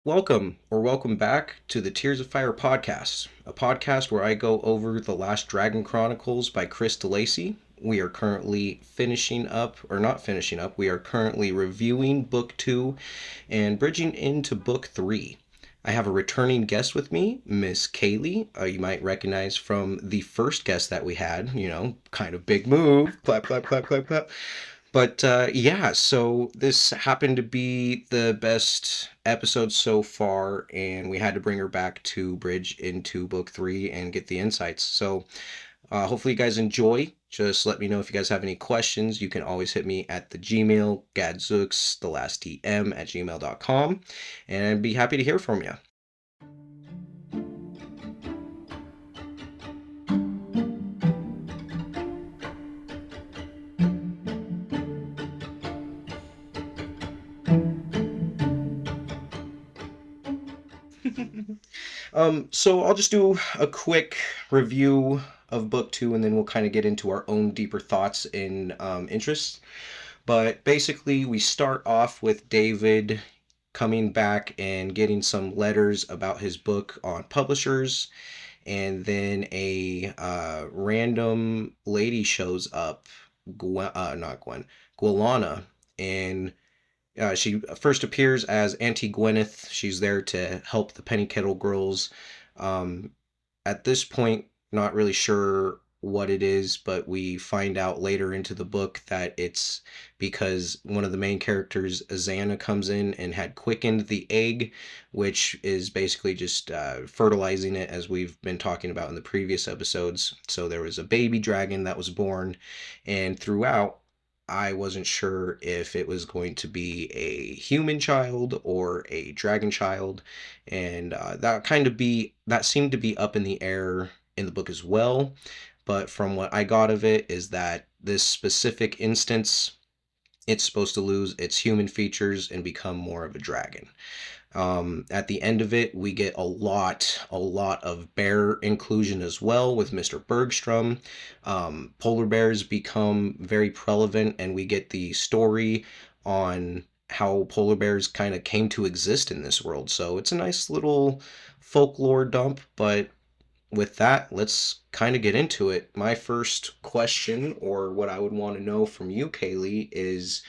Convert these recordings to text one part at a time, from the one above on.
Welcome back to the Tears of Fire podcast, a podcast where I go over The Last Dragon Chronicles by Chris DeLacy. We are currently finishing up, or not finishing up, we are currently reviewing Book 2 and bridging into Book 3. I have a returning guest with me, Miss Kaylee. You might recognize from the first guest that we had, kind of big move. Clap, clap, clap, clap, clap. But yeah, so this happened to be the best episode so far, and we had to bring her back to bridge into book 3 and get the insights. So hopefully you guys enjoy. Just let me know if you guys have any questions. You can always hit me at the Gmail, gadzooks, the last DM at gmail.com, and I'd be happy to hear from you. So I'll just do a quick review of book 2, and then we'll kind of get into our own deeper thoughts and interests. But basically, we start off with David coming back and getting some letters about his book on publishers, and then a random lady shows up, not Gwen, Guilana, and she first appears as Auntie Gwyneth. She's there to help the Penny Kettle girls. Um, at this point, not really sure what it is, but we find out later into the book that it's because one of the main characters, Azana, comes in and had quickened the egg, which is basically just fertilizing it, as we've been talking about in the previous episodes. So there was a baby dragon that was born, and throughout, I wasn't sure if it was going to be a human child or a dragon child, and that seemed to be up in the air in the book as well. But from what I got of it is that this specific instance, it's supposed to lose its human features and become more of a dragon. At the end of it, we get a lot of bear inclusion as well with Mr. Bergstrom. Polar bears become very prevalent, and we get the story on how polar bears kind of came to exist in this world. So it's a nice little folklore dump, but with that, let's kind of get into it. My first question, or what I would want to know from you, Kaylee, is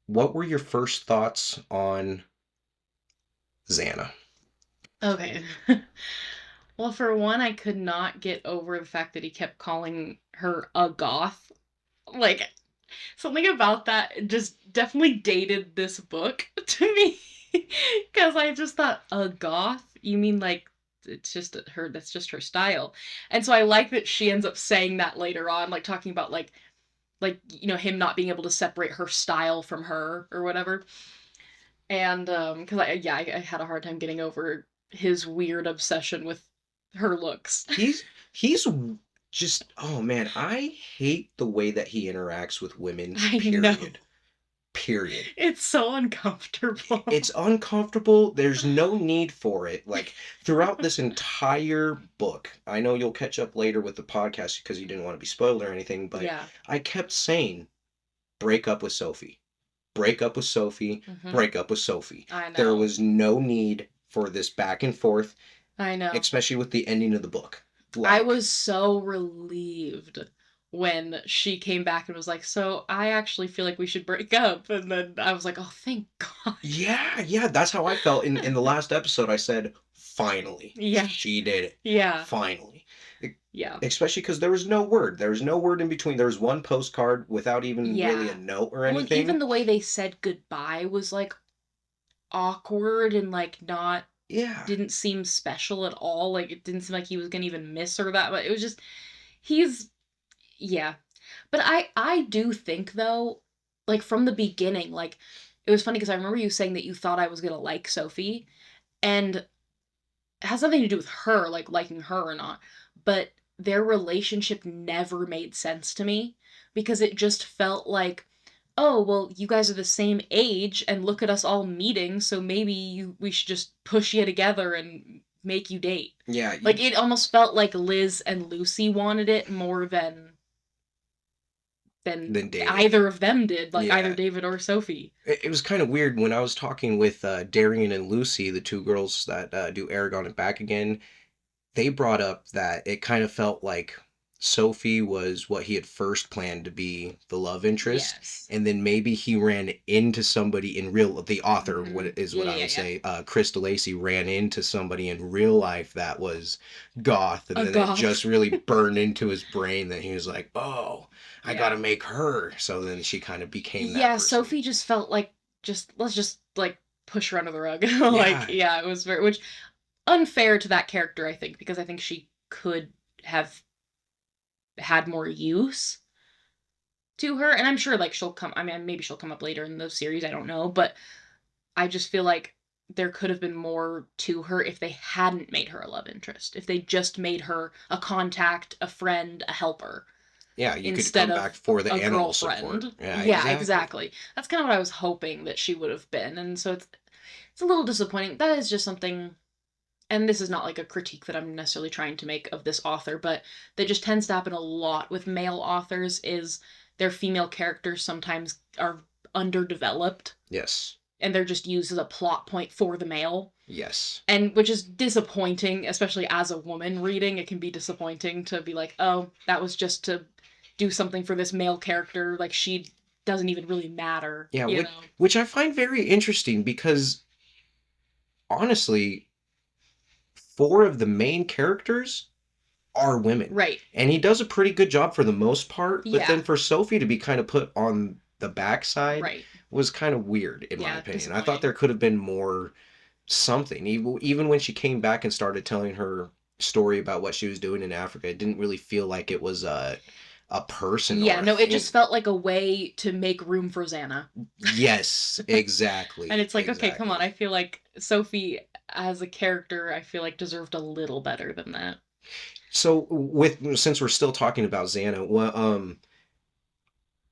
what were your first thoughts on Xana? Okay. Well, for one, I could not get over the fact that he kept calling her a goth. Like, something about that just definitely dated this book to me. Because I just thought, a goth? You mean like it's just her, that's just her style. And so I like that she ends up saying that later on, like talking about him not being able to separate her style from her or whatever. And because I had a hard time getting over his weird obsession with her looks. He's just, oh man, I hate the way that he interacts with women, I know. period. Period. It's so uncomfortable. It's uncomfortable. There's no need for it. Like throughout this entire book, I know you'll catch up later with the podcast because you didn't want to be spoiled or anything, but Yeah. I kept saying, break up with Sophie. Break up with Sophie. Break up with Sophie. I know. There was no need for this back and forth. I know. Especially with the ending of the book. I was so relieved when she came back and was like, so I actually feel like we should break up. And then I was like, oh, thank God. Yeah, that's how I felt in the last episode. I said, finally. Yeah. She did it. Yeah. Finally. Yeah. Especially because there was no word. There was no word in between. There was one postcard without even really a note or anything. Well, even the way they said goodbye was like awkward and like not didn't seem special at all. Like it didn't seem like he was gonna even miss her that much. It was just he's yeah. But I do think though, like from the beginning, like it was funny because I remember you saying that you thought I was gonna like Sophie, and it has nothing to do with her, like liking her or not, but their relationship never made sense to me because it just felt like, oh, well, you guys are the same age and look at us all meeting, so maybe we should just push you together and make you date. Yeah. Like it almost felt like Liz and Lucy wanted it more than than Than David. either of them did, like either Yeah. David or Sophie. It was kind of weird when I was talking with Darian and Lucy, the two girls that do Aragon and Back Again. They brought up that it kind of felt like Sophie was what he had first planned to be the love interest, Yes. and then maybe he ran into somebody in real. The author, Mm-hmm. what is Yeah, what I yeah, would yeah. say. Chris DeLacy ran into somebody in real life that was goth, and A then it goth. just really burned into his brain that he was like, "Oh, I Yeah. gotta make her." So then she kind of became that Yeah, person. Sophie just felt like let's just like push her under the rug. Like, Yeah, yeah, it was very which unfair to that character, I think, because I think she could have had more use to her. And I'm sure like she'll come I mean maybe she'll come up later in the series, I don't know, but I just feel like there could have been more to her if they hadn't made her a love interest. If they just made her a contact, a friend, a helper yeah. You could instead come back of for the a animal support. girlfriend. Yeah, Yeah, exactly. exactly. That's kind of what I was hoping that she would have been. And so it's a little disappointing. That is just something, and this is not like a critique that I'm necessarily trying to make of this author, but that just tends to happen a lot with male authors is their female characters sometimes are underdeveloped Yes. and they're just used as a plot point for the male. Yes. And which is disappointing, especially as a woman reading. It can be disappointing to be like, oh, that was just to do something for this male character. Like, she doesn't even really matter, Yeah, you which, know? which I find very interesting because honestly, four of the main characters are women. Right. And he does a pretty good job for the most part, but Yeah. then for Sophie to be kind of put on the backside Right. was kind of weird in my Yeah, opinion. I thought disappointing. there could have been more something. Even when she came back and started telling her story about what she was doing in Africa, it didn't really feel like it was a person Yeah, or a no, it thing. just felt like a way to make room for Xana. Yes, exactly. And it's like, okay, come on. Exactly. I feel like Sophie as a character, I feel like deserved a little better than that. So with since we're still talking about Xana, well,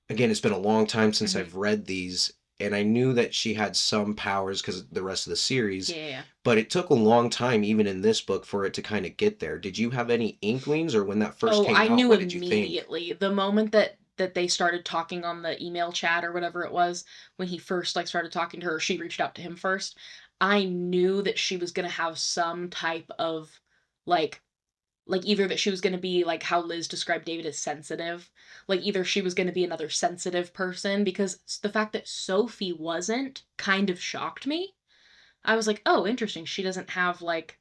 again, it's been a long time since Mhm. I've read these, and I knew that she had some powers because of the rest of the series, Yeah, yeah, yeah. but it took a long time, even in this book, for it to kind of get there. Did you have any inklings, or when that first Oh, came I out, knew what did you think? immediately. The moment that they started talking on the email chat or whatever it was, when he first like started talking to her, she reached out to him first. I knew that she was going to have some type of like either that she was going to be like how Liz described David as sensitive, like either she was going to be another sensitive person because the fact that Sophie wasn't kind of shocked me. I was like, "Oh, interesting. She doesn't have like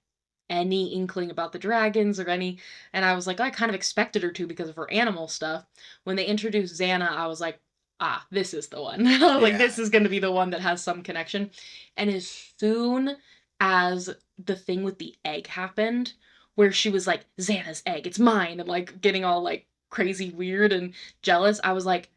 any inkling about the dragons or any," and I was like, I kind of expected her to because of her animal stuff. When they introduced Xana, I was like, "Ah, this is the one." Like Yeah. this is going to be the one that has some connection. And as soon as the thing with the egg happened, where she was like, "Xana's egg, it's mine," and like getting all like crazy weird and jealous, I was like,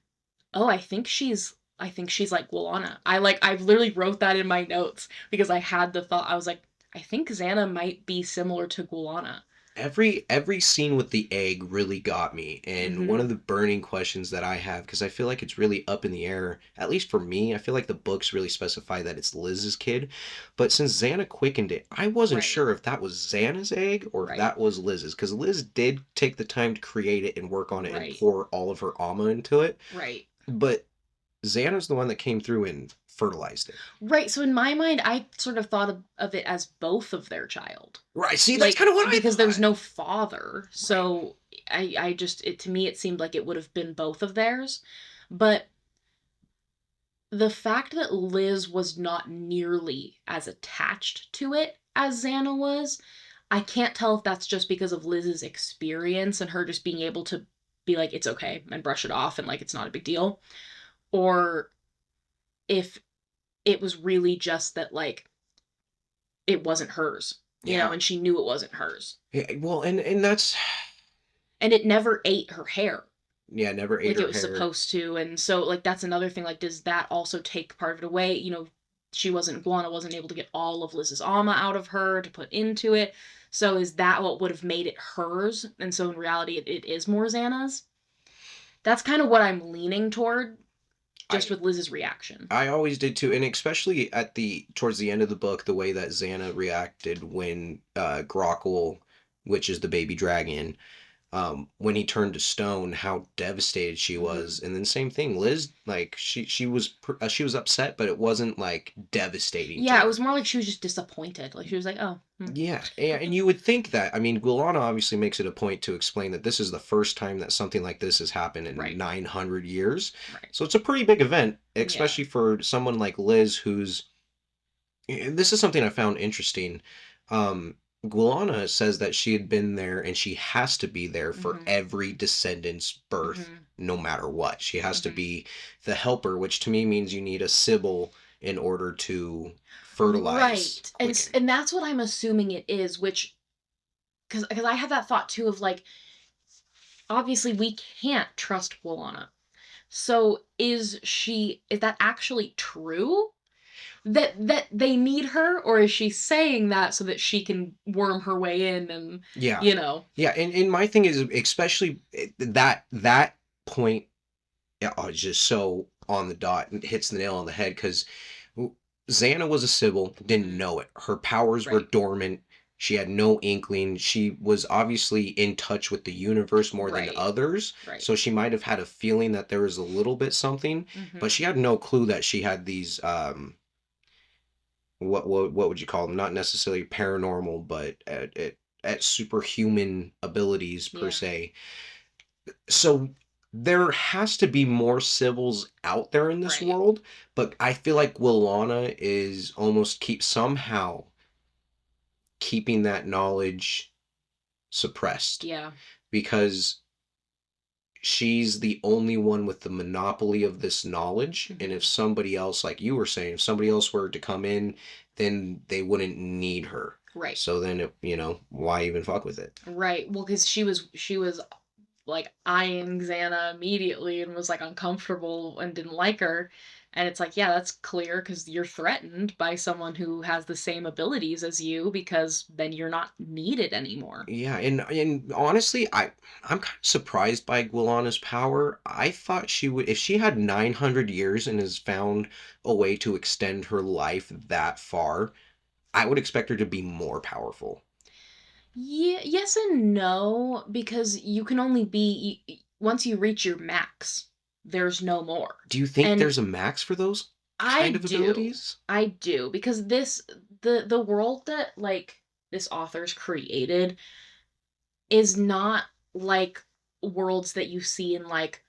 oh, I think she's like Gualana. I literally wrote that in my notes because I had the thought. I was like, I think Xana might be similar to Gualana. Every scene with the egg really got me, and Mm-hmm. one of the burning questions that I have, because I feel like it's really up in the air, at least for me. I feel like the books really specify that it's Liz's kid, but since Xana quickened it, I wasn't Right. sure if that was Xana's egg or if Right. that was Liz's, because Liz did take the time to create it and work on it and Right. pour all of her alma into it, Right. but Xana's the one that came through and fertilized it. Right. So in my mind, I sort of thought of it as both of their child. Right, see, that's Like kind of what I because there's thought. no father. Right. So I just it to me it seemed like it would have been both of theirs. But the fact that Liz was not nearly as attached to it as Xana was, I can't tell if that's just because of Liz's experience and her just being able to be like, it's okay and brush it off and like it's not a big deal, or if it was really just that like it wasn't hers, Yeah. and she knew it wasn't hers. Yeah, well, and that's And it never ate her hair yeah, never ate like it her was hair. supposed to. And so like that's another thing. Like, does that also take part of it away? Guana wasn't able to get all of Liz's alma out of her to put into it. So is that what would have made it hers? And so in reality it is more Xana's. That's kind of what I'm leaning toward, just I with Liz's reaction. I always did too, and especially at the towards the end of the book, the way that Xana reacted when Grockle, which is the baby dragon, when he turned to stone, how devastated she was. And then same thing, Liz, like she was upset, but it wasn't like devastating to Yeah, it was her. more like she was just disappointed. Like she was like, "Oh, Yeah, and you would think that. I mean, Guilana obviously makes it a point to explain that this is the first time that something like this has happened in right, 900 years. right, So it's a pretty big event, yeah, especially for someone like Liz, who's this is something I found interesting. Um, Guilana says that she had been there and she has to be there for mm-hmm, every descendant's birth, mm-hmm, no matter what. She has to mm-hmm." be the helper, which to me means you need a Sybil in order to fertilize Right, quicken. and that's what I'm assuming it is, which because I had that thought too of like, obviously we can't trust Wolana. So is that actually true? That they need her, or is she saying that so that she can worm her way in and Yeah. you know? Yeah, and my thing is especially that point, yeah, is just so on the dot and hits the nail on the head because Xana was a Sybil, didn't Mhm. know it. Her powers were Right. dormant. She had no inkling. She was obviously in touch with the universe more than Right. others, Right. so she might have had a feeling that there was a little bit something, but Mhm. she had no clue that she had these what would you call them? Not necessarily paranormal, but at superhuman abilities per Yeah. se. So there has to be more civils out there in this Right. world, but I feel like Willana is almost somehow keeping that knowledge suppressed Yeah. because she's the only one with the monopoly of this knowledge. And if Mhm. somebody else, like you were saying, if somebody else were to come in, then they wouldn't need her. Right. So then, why even fuck with it? Right. Well, because she was like eyeing Xana immediately and was like uncomfortable and didn't like her. And it's like, yeah, that's clear because you're threatened by someone who has the same abilities as you because then you're not needed anymore. Yeah, and honestly, I'm kind of surprised by Guilana's power. I thought she would, if she had 900 years and has found a way to extend her life that far, I would expect her to be more powerful. Yeah, yes and no, because you can only once you reach your max, there's no more. Do you think And there's a max for those I kind of do. abilities? I do because the world that like this author's created is not like worlds that you see in like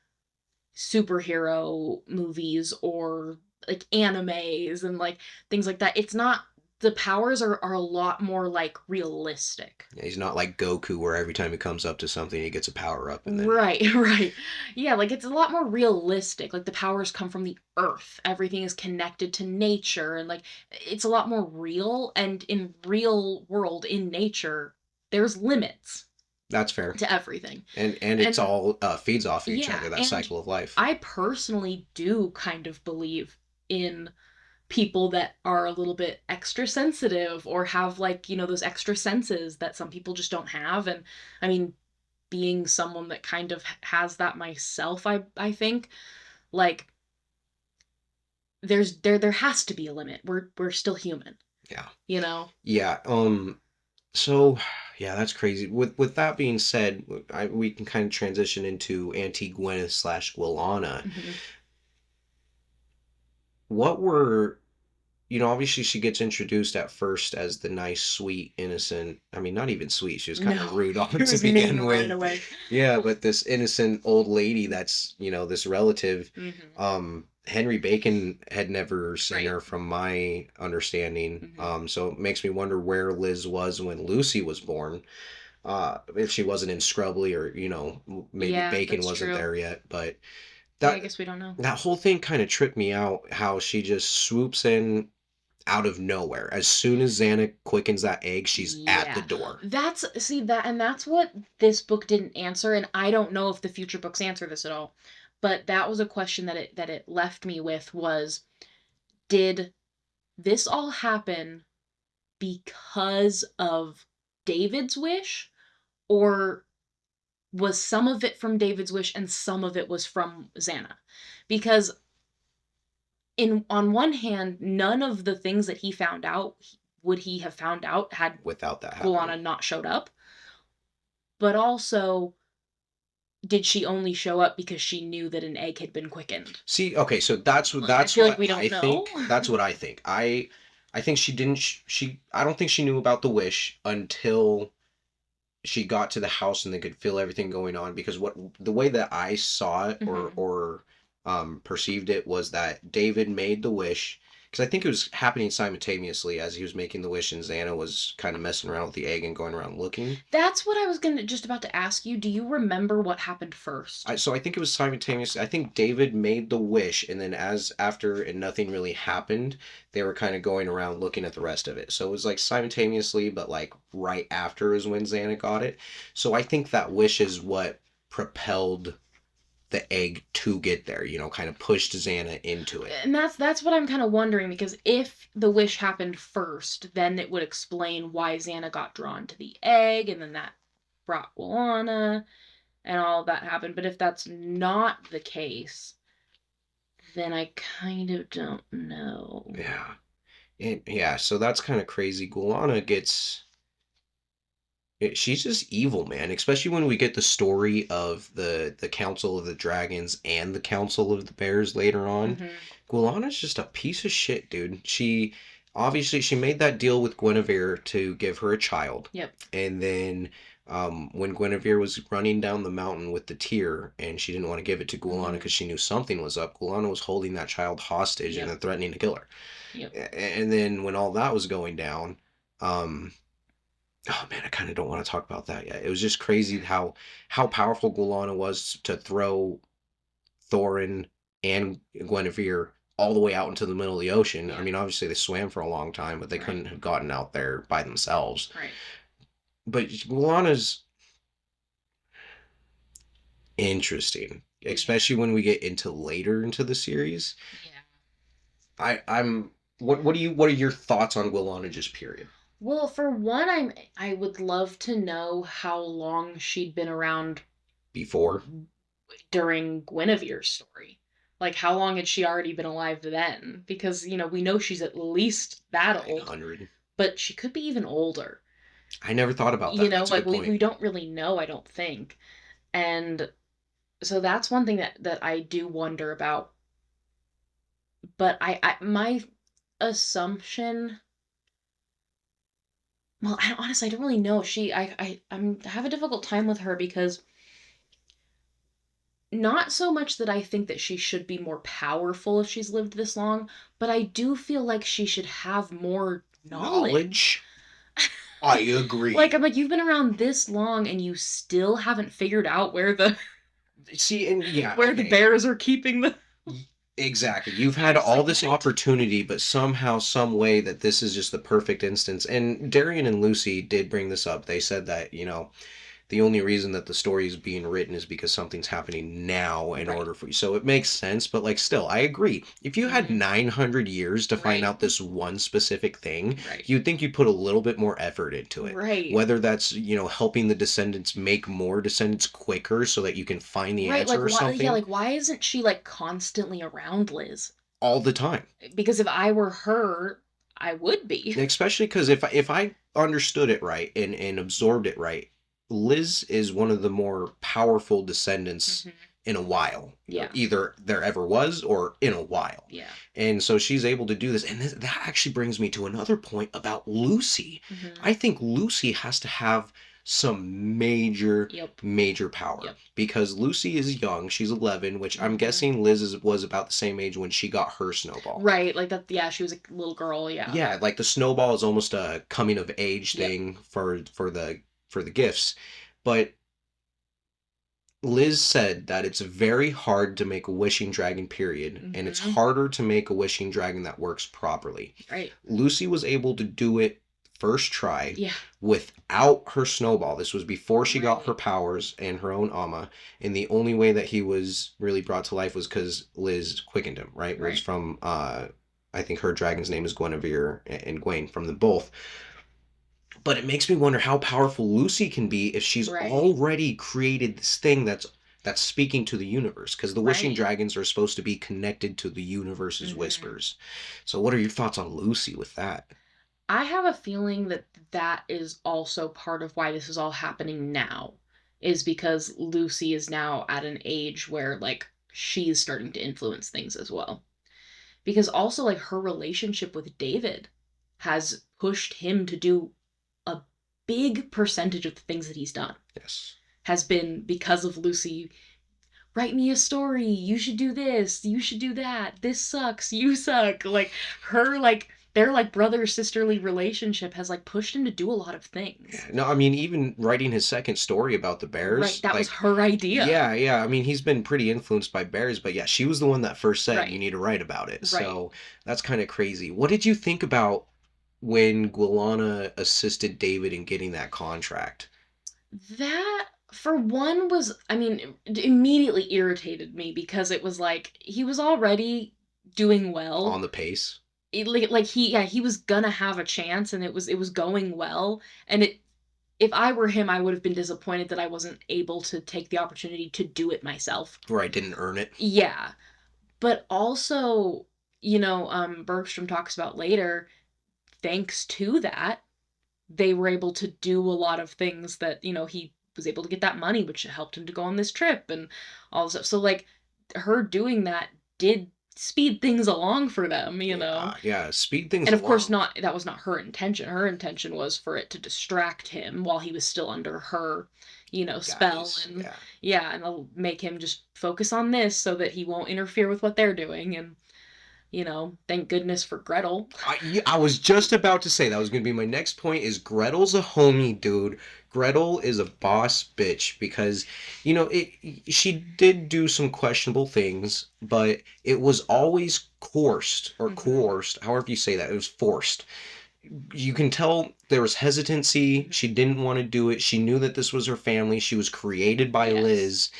superhero movies or like animes and like things like that. It's not the powers are a lot more like realistic. Yeah, he's not like Goku, where every time he comes up to something, he gets a power up, and then Right, right. Yeah, like it's a lot more realistic. Like the powers come from the earth. Everything is connected to nature and like it's a lot more real and in real world in nature there's limits that's fair. to everything. And it's And all feeds off of each yeah, other, that and cycle of life. I personally do kind of believe in people that are a little bit extra sensitive or have like, those extra senses that some people just don't have. And I mean, being someone that kind of has that myself, I think like there has to be a limit. We're still human, Yeah. you know? Yeah. So, yeah, that's crazy. With that being said, we can kind of transition into Auntie Gwyneth slash Guilana. Hmm. What were, obviously she gets introduced at first as the nice, sweet, innocent. I mean, not even sweet. She was kind No, of rude on it to was mean begin right with. away. Yeah, but this innocent old lady that's, this relative. Hmm. Henry Bacon had never seen Right. her from my understanding. Hmm. So it makes me wonder where Liz was when Lucy was born. If she wasn't in Scrubly or maybe Yeah, Bacon that's wasn't true. there yet, but Yeah, I that guess we don't know. that whole thing kind of tripped me out how she just swoops in out of nowhere. As soon as Xana quickens that egg, she's at the Yeah. door. That's what this book didn't answer, and I don't know if the future books answer this at all. But that was a question that it left me with was, did this all happen because of David's wish, or was some of it from David's wish and some of it was from Xana? Because in on one hand, none of the things that he found out would he have found out had Without that happening. Guana not showed up. But also, did she only show up because she knew that an egg had been quickened? See, okay, so that's what Like, I that's feel like what we I don't know. think. That's what I think. I think she didn't. She I don't think she knew about the wish until she got to the house and they could feel everything going on, because what the way that I saw it Hmm. or perceived it was that David made the wish, because I think it was happening simultaneously as he was making the wish and Xana was kind of messing around with the egg and going around looking. That's what I was gonna just about to ask you. Do you remember what happened first? So I think it was simultaneous. I think David made the wish, and then as after and nothing really happened, they were kind of going around looking at the rest of it. So it was like simultaneously, but like right after is when Xana got it. So I think that wish is what propelled the egg to get there. Kind of pushed Xana into it. And that's what I'm kind of wondering, because if the wish happened first, then it would explain why Xana got drawn to the egg, and then that brought Guilana, and all of that happened. But if that's not the case, then I kind of don't know. Yeah, and yeah. So that's kind of crazy. Gulana gets she's just evil, man. Especially when we get the story of the Council of the Dragons and the Council of the Bears later on. Hmm. Guilana's just a piece of shit, dude. She made that deal with Guinevere to give her a child, Yep. and then when Guinevere was running down the mountain with the tear, and she didn't want to give it to Gulana Hmm. because she knew something was up. Gulana was holding that child hostage and Yep. then threatening to kill her. Yep. And then when all that was going down, um, oh man, I kind of don't want to talk about that yet. It was just crazy how powerful Gulana was to throw Thorin and Guinevere all the way out into the middle of the ocean. I Yeah. mean, obviously they swam for a long time, but they Right. couldn't have gotten out there by themselves. Right. But Gulana's interesting, Yeah. especially when we get into later into the series. Yeah. I'm what are your thoughts on Gulana just period? Well, for one, I would love to know how long she'd been around Before during Guinevere's story. Like, how long had she already been alive then? Because, we know she's at least that old, 900. but she could be even older. I never thought about that. That's a Like, good we point. don't really know, I don't think. And so that's one thing that I do wonder about. But my assumption, well, honestly, I don't really know. I have a difficult time with her because not so much that I think that she should be more powerful if she's lived this long, but I do feel like she should have more knowledge. Knowledge. I agree. Like, I'm like, you've been around this long and you still haven't figured out where the See, and yeah, where the okay. bears are keeping the. Exactly. You've I'm had just all like, this what? opportunity, but somehow, some way that this is just the perfect instance. And Darian and Lucy did bring this up. They said that, the only reason that the story is being written is because something's happening now in Right. order for you. So it makes sense, but like still, I agree. If you had Hmm. 900 years to find Right. out this one specific thing, Right. you'd think you'd put a little bit more effort into it. Right. Whether that's, helping the descendants make more descendants quicker so that you can find the Right. answer Like, or why? Yeah. something Like, why isn't she like constantly around Liz? all the time. Because if I were her, I would be. Especially because if I understood it right and absorbed it right, Liz is one of the more powerful descendants Hmm. in a while. Yeah. Either there ever was or in a while. Yeah. And so she's able to do this. And that actually brings me to another point about Lucy. Hmm. I think Lucy has to have some major, Yep. major power. Yep. Because Lucy is young. She's 11, which I'm Hmm. guessing Liz was about the same age when she got her snowball. Right. Like that. Yeah. She was a little girl. Yeah. Yeah, like the snowball is almost a coming of age Yep. thing for the gifts. But Liz said that it's very hard to make a wishing dragon, period, and it's Hmm. harder to make a wishing dragon that works properly. Right. Lucy was able to do it first try Yeah. without her snowball. This was before she got her Right. powers and her own Amma, and the only way that he was really brought to life was because Liz quickened him, right? It was Right. from I think her dragon's name is Guinevere and Gwaine from them both. But it makes me wonder how powerful Lucy can be if she's Right. already created this thing that's speaking to the universe, because the wishing Right. dragons are supposed to be connected to the universe's Hmm. whispers. So what are your thoughts on Lucy with that? I have a feeling that that is also part of why this is all happening now. is because Lucy is now at an age where like she's starting to influence things as well. Because also like her relationship with David has pushed him to do a big percentage of the things that he's done. Yes. Has been because of Lucy. Write me a story. You should do this. You should do that. This sucks. You suck. Like her like their like brother sisterly relationship has like pushed him to do a lot of things. Yeah. No, I mean, even writing his second story about the Right, bears, that was like, her idea. yeah, yeah. I mean, he's been pretty influenced by bears, but yeah, she was the one that first said you Right. need to write about it. Right. So that's kind of crazy. What did you think about when Guilana assisted David in getting that contract? That for one was, I mean, it immediately irritated me because it was like he was already doing On well. the pace? Like he, yeah, he was gonna have a chance and it was going well, and it if I were him, I would have been disappointed that I wasn't able to take the opportunity to do it myself. Where I didn't earn it? Yeah. But also, Bergstrom talks about later, thanks to that, they were able to do a lot of things that, he was able to get that money, which helped him to go on this trip and all this stuff. So, like, her doing that did speed things along for them. Yeah, yeah. Speed things And of course, along. that was not her intention. Her intention was for it to distract him while he was still under her, spell. Guys, And yeah. yeah, and it'll make him just focus on this so that he won't interfere with what they're doing. And, thank goodness for Gretel. Yeah, I was just about to say that was going to be my next point is Gretel's a homie, dude. Gretel is a boss bitch because, she did do some questionable things, but it was always coerced, however you say that. It was forced. You can tell there was hesitancy. She didn't want to do it. She knew that this was her family. She was created by Yes. Liz,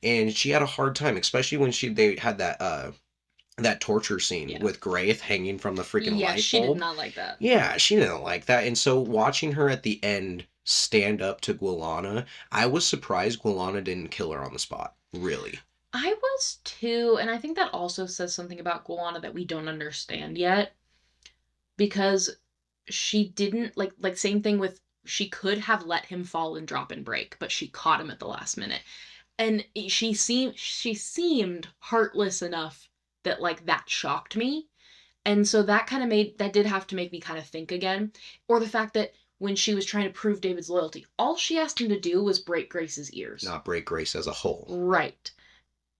and she had a hard time, especially when they had that torture scene Yeah. with Graith hanging from the freaking Yeah, light she did bulb. not like that. Yeah, she didn't like that. And so watching her at the end stand up to Guilana, I was surprised Guilana didn't kill her on the spot. Really. I was too, and I think that also says something about Guana that we don't understand yet because she didn't like same thing with she could have let him fall and drop and break, but she caught him at the last minute. And she seemed heartless enough that like that shocked me. And so that did have to make me kind of think again. Or the fact that when she was trying to prove David's loyalty, all she asked him to do was break Grace's ears. Not break Grace as a whole. Right.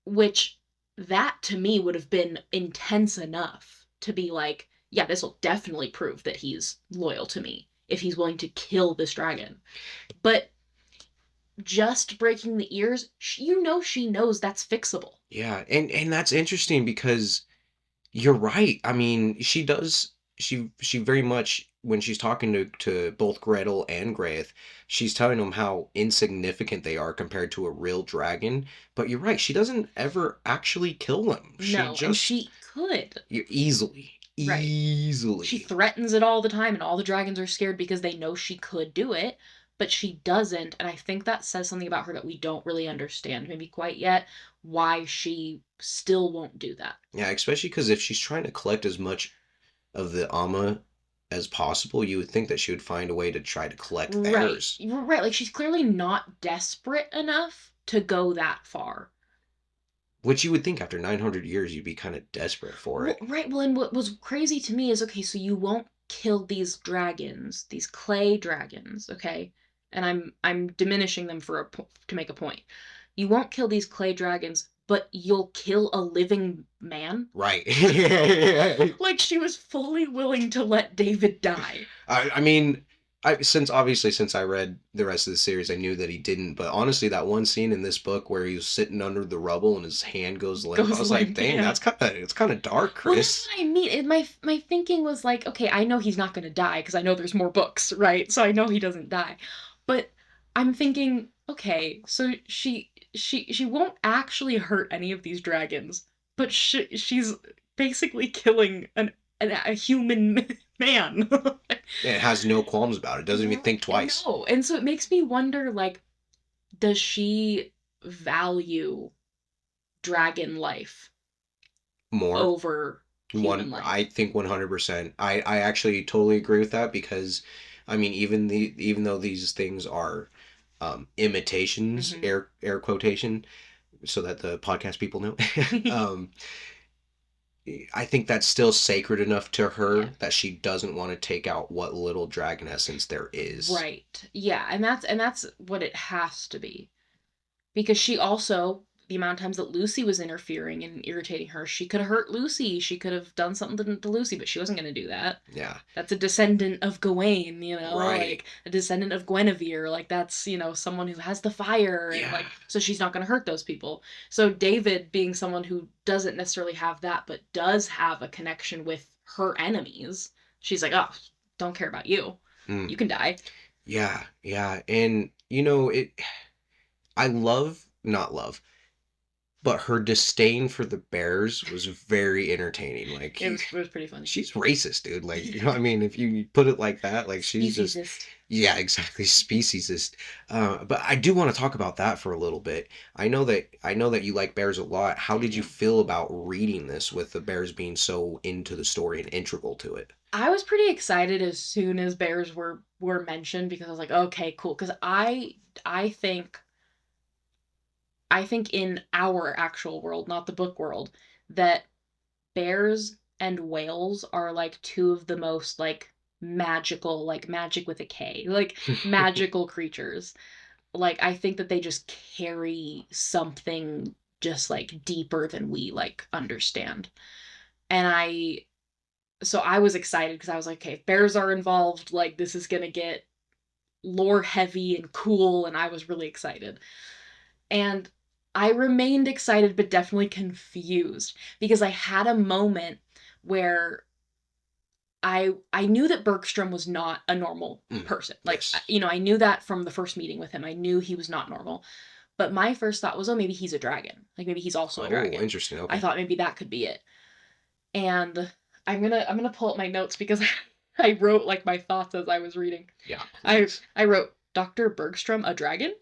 Which that to me would have been intense enough to be like, yeah, this will definitely prove that he's loyal to me if he's willing to kill this dragon. But just breaking the ears, she knows that's fixable. Yeah, and that's interesting because you're right. I mean, she does she very much when she's talking to both Gretel and Graith, she's telling them how insignificant they are compared to a real dragon. But you're right, she doesn't ever actually kill them. She No, and just she could. easily, Right. She easily. threatens it all the time, and all the dragons are scared because they know she could do it, but she doesn't. And I think that says something about her that we don't really understand, maybe quite yet, why she still won't do that. Yeah, especially because if she's trying to collect as much of the Amma as possible, you would think that she would find a way to try to collect Right. theirs. Right. Like she's clearly not desperate enough to go that far. Which you would think after 900 years you'd be kind of desperate for Well, it. right. Well, and what was crazy to me is okay, so you won't kill these dragons, these clay dragons, okay? And I'm diminishing them to make a point. You won't kill these clay dragons, but you'll kill a living man? Right. Like she was fully willing to let David die. I mean, since I read the rest of the series, I knew that he didn't. But honestly, that one scene in this book where he was sitting under the rubble and his hand goes limp, I Goes was like, limp, dang, yeah. it's kind of dark, Well, that's Chris. what I mean. My thinking was like, okay, I know he's not going to die because I know there's more books, right? So I know he doesn't die. But I'm thinking, okay, so she won't actually hurt any of these dragons, but she's basically killing a human man. And it has no qualms about it. Doesn't even think twice. No, and so it makes me wonder, like, does she value dragon life More. over human I life? think 100%. I actually totally agree with that because I mean even though these things are imitations, Mm-hmm. air quotation, so that the podcast people know. um, I think that's still sacred enough to Yeah. her that she doesn't want to take out what little dragon essence there is. Right. Yeah, and that's what it has to be. Because she also, the amount of times that Lucy was interfering and irritating her, she could have hurt Lucy. She could have done something to Lucy, but she wasn't going to do that. Yeah. That's a descendant of Gawain, Right. like a descendant of Guinevere. Like that's, someone who has the fire and Yeah. like, so she's not going to hurt those people. So David being someone who doesn't necessarily have that, but does have a connection with her enemies, she's like, oh, don't care about you. Mm. You can die. Yeah. Yeah. And it. I not love, but her disdain for the Bears was very entertaining. Like It was pretty funny. she's racist, dude. Like I mean, if you put it like that, like she's just Speciesist. yeah, exactly, speciesist. But I do want to talk about that for a little bit. I know that you like bears a lot. How I did you do. feel about reading this with the bears being so into the story and integral to it? I was pretty excited as soon as bears were mentioned because I was like, okay, cool. Because I think I think in our actual world, not the book world, that bears and whales are like two of the most like magical, like magic with a K, like magical creatures. Like I think that they just carry something just like deeper than we like understand. And I was excited because I was like, okay, if bears are involved, like this is gonna get lore heavy and cool, and I was really excited. And I remained excited but definitely confused because I had a moment where I knew that Bergstrom was not a normal person. Like, Yes. I knew that from the first meeting with him. I knew he was not normal. But my first thought was, oh, maybe he's a dragon. Like maybe he's also a Oh, dragon. interesting. I Okay. thought maybe that could be it. And I'm gonna pull up my notes because I wrote like my thoughts as I was reading. Yeah, I please. I wrote Dr. Bergstrom a dragon?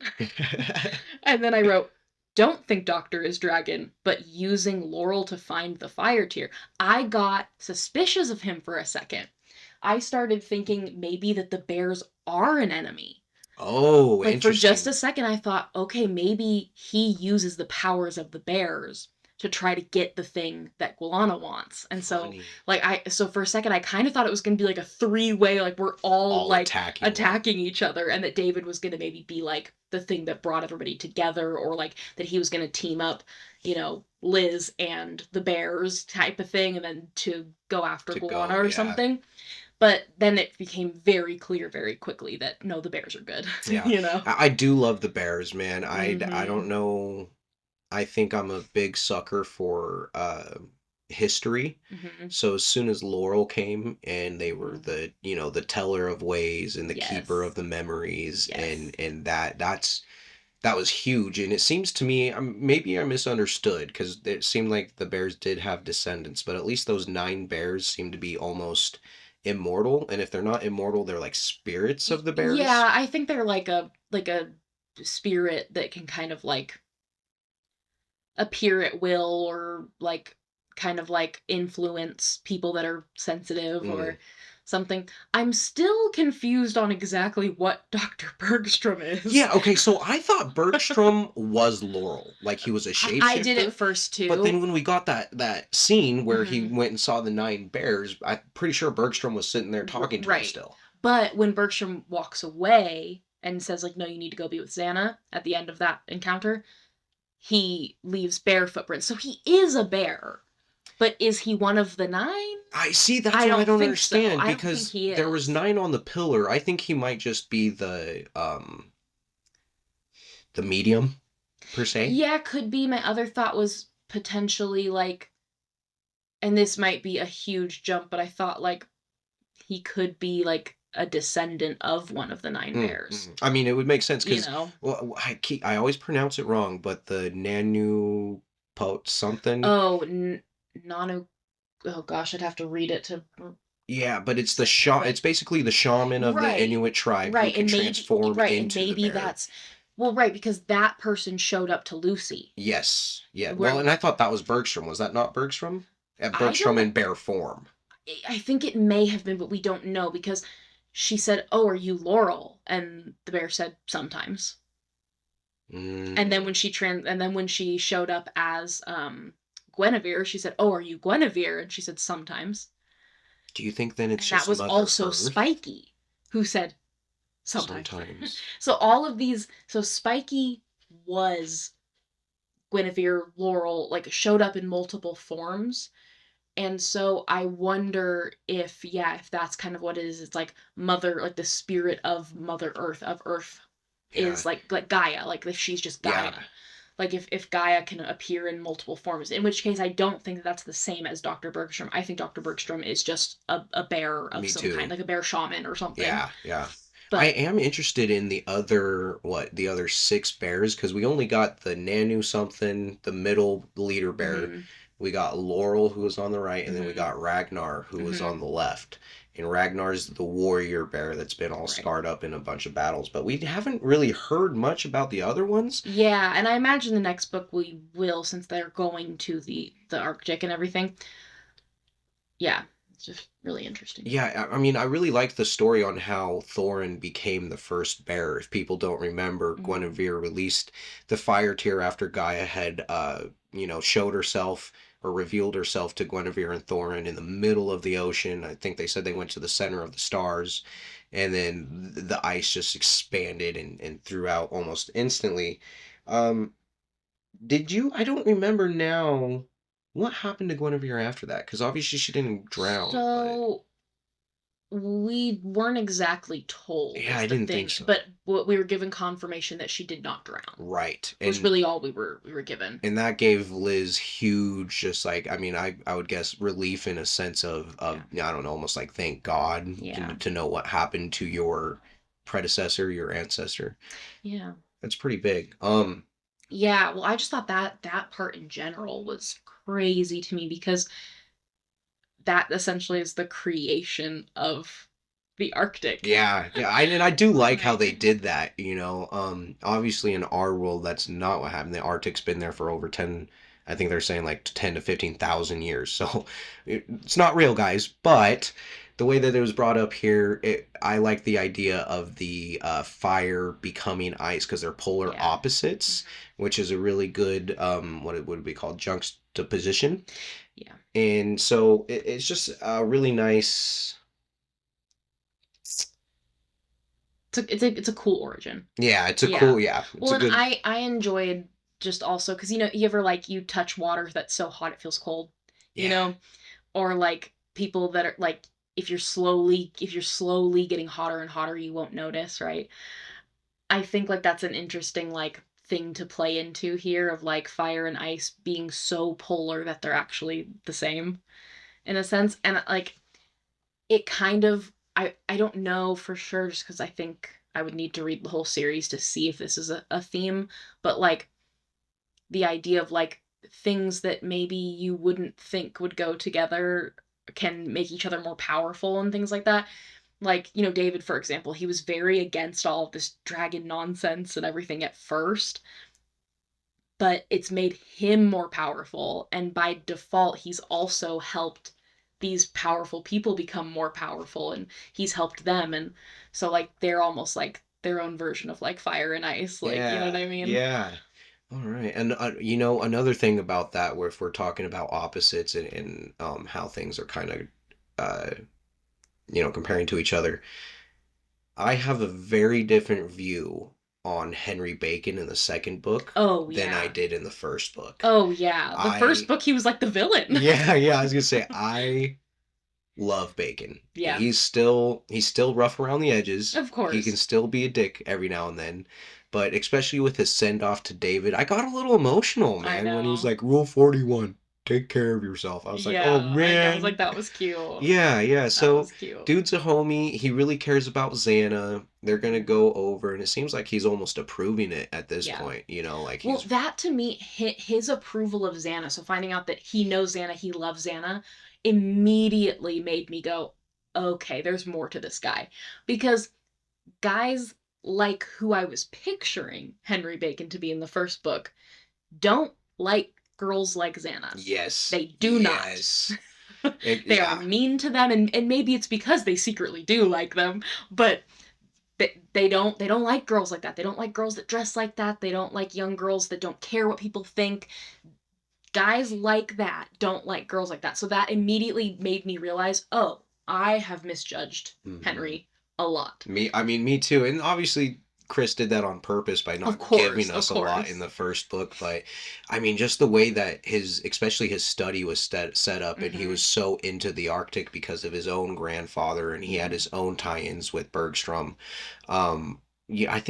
And then I wrote don't think Doctor is dragon, but using Laurel to find the fire tier. I got suspicious of him for a second. I started thinking maybe that the bears are an enemy. Oh, Like for just interesting. a second I thought, okay, maybe he uses the powers of the bears to try to get the thing that Guilana wants. And so Funny. so for a second I kind of thought it was going to be like a three-way, like we're all All like attacking one. attacking each other, and that David was going to maybe be like the thing that brought everybody together, or like that he was going to team up, Liz and the bears type of thing, and then to go after To Guilana go, or yeah. something. But then it became very clear very quickly that no, the bears are good. Yeah. I do love the Bears, man. I Mm-hmm. don't know. I think I'm a big sucker for history. Mm-hmm. So as soon as Laurel came and they were Mm-hmm. the teller of ways and the keeper Yes. of the memories Yes. and that was huge. And it seems to me, maybe I misunderstood because it seemed like the bears did have descendants, but at least those 9 bears seem to be almost immortal. And if they're not immortal, they're like spirits of the bears. Yeah, I think they're like a spirit that can kind of like appear at will, or like kind of like influence people that are sensitive Mm. or something. I'm still confused on exactly what Dr. Bergstrom is. Yeah, okay, so I thought Bergstrom was Laurel, like he was a I did it shapeshifter. first But too. then when we got that scene where he Hmm. went and saw the 9 bears, I'm pretty sure Bergstrom was sitting there talking to him Right. still. But when Bergstrom walks away and says like, no, you need to go be with Xana at the end of that encounter, he leaves bear footprints. So he is a bear. But is he one of the 9? I see, that's I what I don't don't think so. understand I don't think because he there was is. 9 on the pillar. I think he might just be the medium per se. Yeah, could be. My other thought was potentially like, and this might be a huge jump, but I thought like he could be like a descendant of one of the 9 bears. I mean, it would make sense You because know? well, I always pronounce it wrong, but the Nanu pot something. Oh, Nanu. Oh gosh, I'd have to read it to Yeah, but it's the say it, but it's basically the shaman of the right, Inuit tribe who right, can and maybe transform right, and into the maybe bear. that's well, right, because that person showed up to Lucy. Yes. Yeah. Well, Where and I thought that was Bergstrom. Was that not Bergstrom? I Bergstrom don't in bear form. I think it may have been, but we don't know because she said, "Oh, are you Laurel?" And the bear said, "Sometimes." And then when she showed up as Guinevere, she said, "Oh, are you Guinevere?" And she said, "Sometimes." Do you think then it's And that just was Mother also Earth? Spiky, who said, "Sometimes." Sometimes. So all of these, so Spiky was Guinevere, Laurel, like showed up in multiple forms. And so I wonder if, yeah, if that's kind of what it is. It's like mother, like the spirit of Mother Earth, of Earth, Yeah. is like Gaia, like if she's just Yeah. Gaia. Like if Gaia can appear in multiple forms, in which case I don't think that's the same as Dr. Bergstrom. I think Dr. Bergstrom is just a bear of Me some kind, too. like a bear shaman or something. Yeah, yeah. I But am interested in the other six bears, because we only got the Nanu something, the middle leader bear. mhm, We got Laurel, who was on the right, and then we mhm, got Ragnar, who was mhm, on the left. And Ragnar's the warrior bear that's been all right. scarred up in a bunch of battles. But we haven't really heard much about the other ones. Yeah, and I imagine the next book we will, since they're going to the Arctic and everything. Yeah, it's just really interesting. Yeah, I mean, I really liked the story on how Thorin became the first bear. If people don't remember, Mm, Guinevere released the fire tear after Gaia had, showed herself or revealed herself to Guinevere and Thorin in the middle of the ocean. I think they said they went to the center of the stars, and then the ice just expanded and threw out almost instantly. Um, did you? I don't remember now. What happened to Guinevere after that? Because obviously she didn't drown, but. So we weren't exactly told Yeah, is I the didn't think thing, so. but we were given confirmation that she did not drown. Right. Was really all we were given. And that gave Liz huge, just like, I mean, I would guess relief, in a sense of Yeah. I don't know, almost like thank God Yeah. to know what happened to your predecessor, your ancestor. Yeah. That's pretty big. Yeah, well, I just thought that part in general was crazy to me because that essentially is the creation of the Arctic. Yeah, yeah, and I do like how Like, they did that, obviously in our world that's not what happened. The Arctic's been there for over 10, I think they're saying like 10 to 15,000 years. So it's not real, guys, but the way that it was brought up here, I like the idea of the fire becoming ice because they're polar yeah. opposites, Mhm. which is a really good what it would be called juxtaposition. Yeah. And so it's just a really nice. It's a cool origin. Yeah, it's a Yeah. cool, yeah, it's Well, a and good. I enjoyed just also because you ever like you touch water that's so hot it feels cold, you Yeah. know, or like people that are like if you're slowly getting hotter and hotter you won't notice, right? I think like that's an interesting like thing to play into here of like fire and ice being so polar that they're actually the same in a sense, and like it kind of I don't know for sure just because I think I would need to read the whole series to see if this is a theme, but like the idea of like things that maybe you wouldn't think would go together can make each other more powerful and things like that. Like, David, for example, he was very against all of this dragon nonsense and everything at first, but it's made him more powerful. And by default, he's also helped these powerful people become more powerful and he's helped them. And so, like, they're almost like their own version of like fire and ice. Like, you know what Yeah, I mean? yeah. All right. And another thing about that, where if we're talking about opposites and how things are kind of uh comparing to each other, I have a very different view on Henry Bacon in the second book Oh, than I yeah. did in the first book. Oh, yeah. The first I book, he was like the villain. Yeah, yeah, I was gonna say I love Bacon. Yeah, He's still rough around the edges. of He can course. still be a dick every now and then. But especially with his send off to David, I got a little emotional, I man, when he was know. like, Rule 41, take care of yourself. I was like, oh Yeah, I know. I was like, man. that was cute. Yeah, yeah. That So was cute. dude's a homie. He really cares about Xana. They're gonna Mhm. go over, and it seems like he's almost approving it at this Yeah. point, like Well, he's. that to me, his approval of Xana, so finding out that he knows Xana, he loves Xana, immediately made me go, okay, there's more to this guy. Because guys like who I was picturing Henry Bacon to be in the first book don't like girls like Xana. Yes. They do not. Yes. They are Yeah. mean to them, and maybe it's because they secretly do like them, but They don't like girls like that. They don't like girls that dress like that. They don't like young girls that don't care what people think. Guys like that don't like girls like that. So that immediately made me realize, oh, I have misjudged Henry a lot. Me too. And obviously Chris did that on purpose by not giving us a lot in the first book, but I mean just the way that especially his study was set up, and he was so into the Arctic because of his own grandfather, and he had his own tie-ins with Bergstrom. Yeah,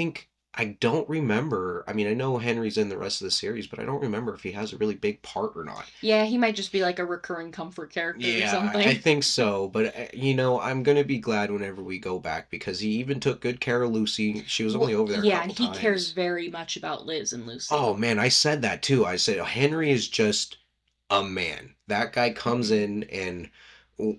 I don't remember. I mean, I know Henry's in the rest of the series, but I don't remember if he has a really big part or not. Yeah, he might just be like a recurring comfort character or something. I think so. But, I'm going to be glad whenever we go back, because he even took good care of Lucy. She was only over there a couple times. Yeah, and he cares very much about Liz and Lucy. Oh, man, I said that too. I said, Henry is just a man. That guy comes in, and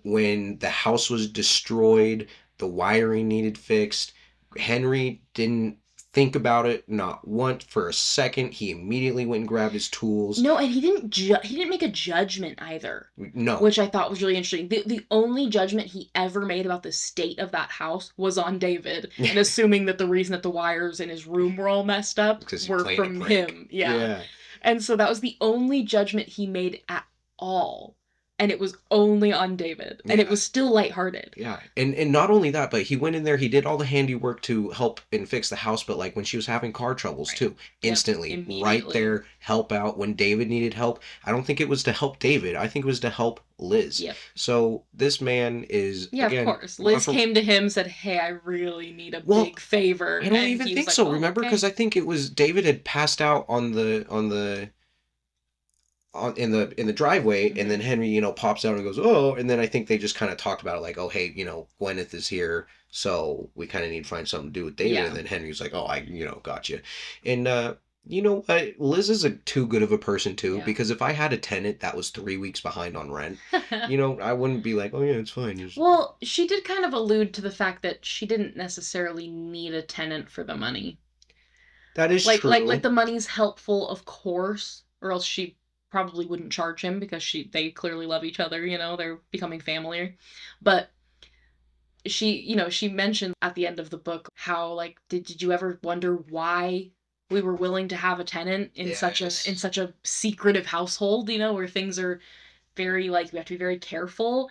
when the house was destroyed, the wiring needed fixed. Henry didn't think about it not once for a second. He immediately went and grabbed his tools. No, and he didn't make a judgment either. No. Which I thought was really interesting. The only judgment he ever made about the state of that house was on David, and assuming that the reason that the wires in his room were all messed up were from him. Yeah. And so that was the only judgment he made at all. And it was only on David. And it was still lighthearted. Yeah. And not only that, but he went in there, he did all the handiwork to help and fix the house, but like when she was having car troubles too, instantly, right there, help out when David needed help. I don't think it was to help David. I think it was to help Liz. Yep. So this man is, again, of course. Liz came to him, said, hey, I really need a big favor. I don't even think so. Like, remember? Because I think it was David had passed out in the driveway, and then Henry, pops out and goes, oh, and then I think they just kind of talked about it like, oh, hey, Gwyneth is here, so we kind of need to find something to do with David. And then Henry's like, oh, I got you. And you know what, Liz is too good of a person too, because if I had a tenant that was 3 weeks behind on rent, I wouldn't be like, oh yeah, it's fine. Well, she did kind of allude to the fact that she didn't necessarily need a tenant for the money. That is true. Like the money's helpful, of course, or else she probably wouldn't charge him, because they clearly love each other, they're becoming family. But she mentioned at the end of the book how, like, did you ever wonder why we were willing to have a tenant in such a secretive household, where things are very, like, we have to be very careful.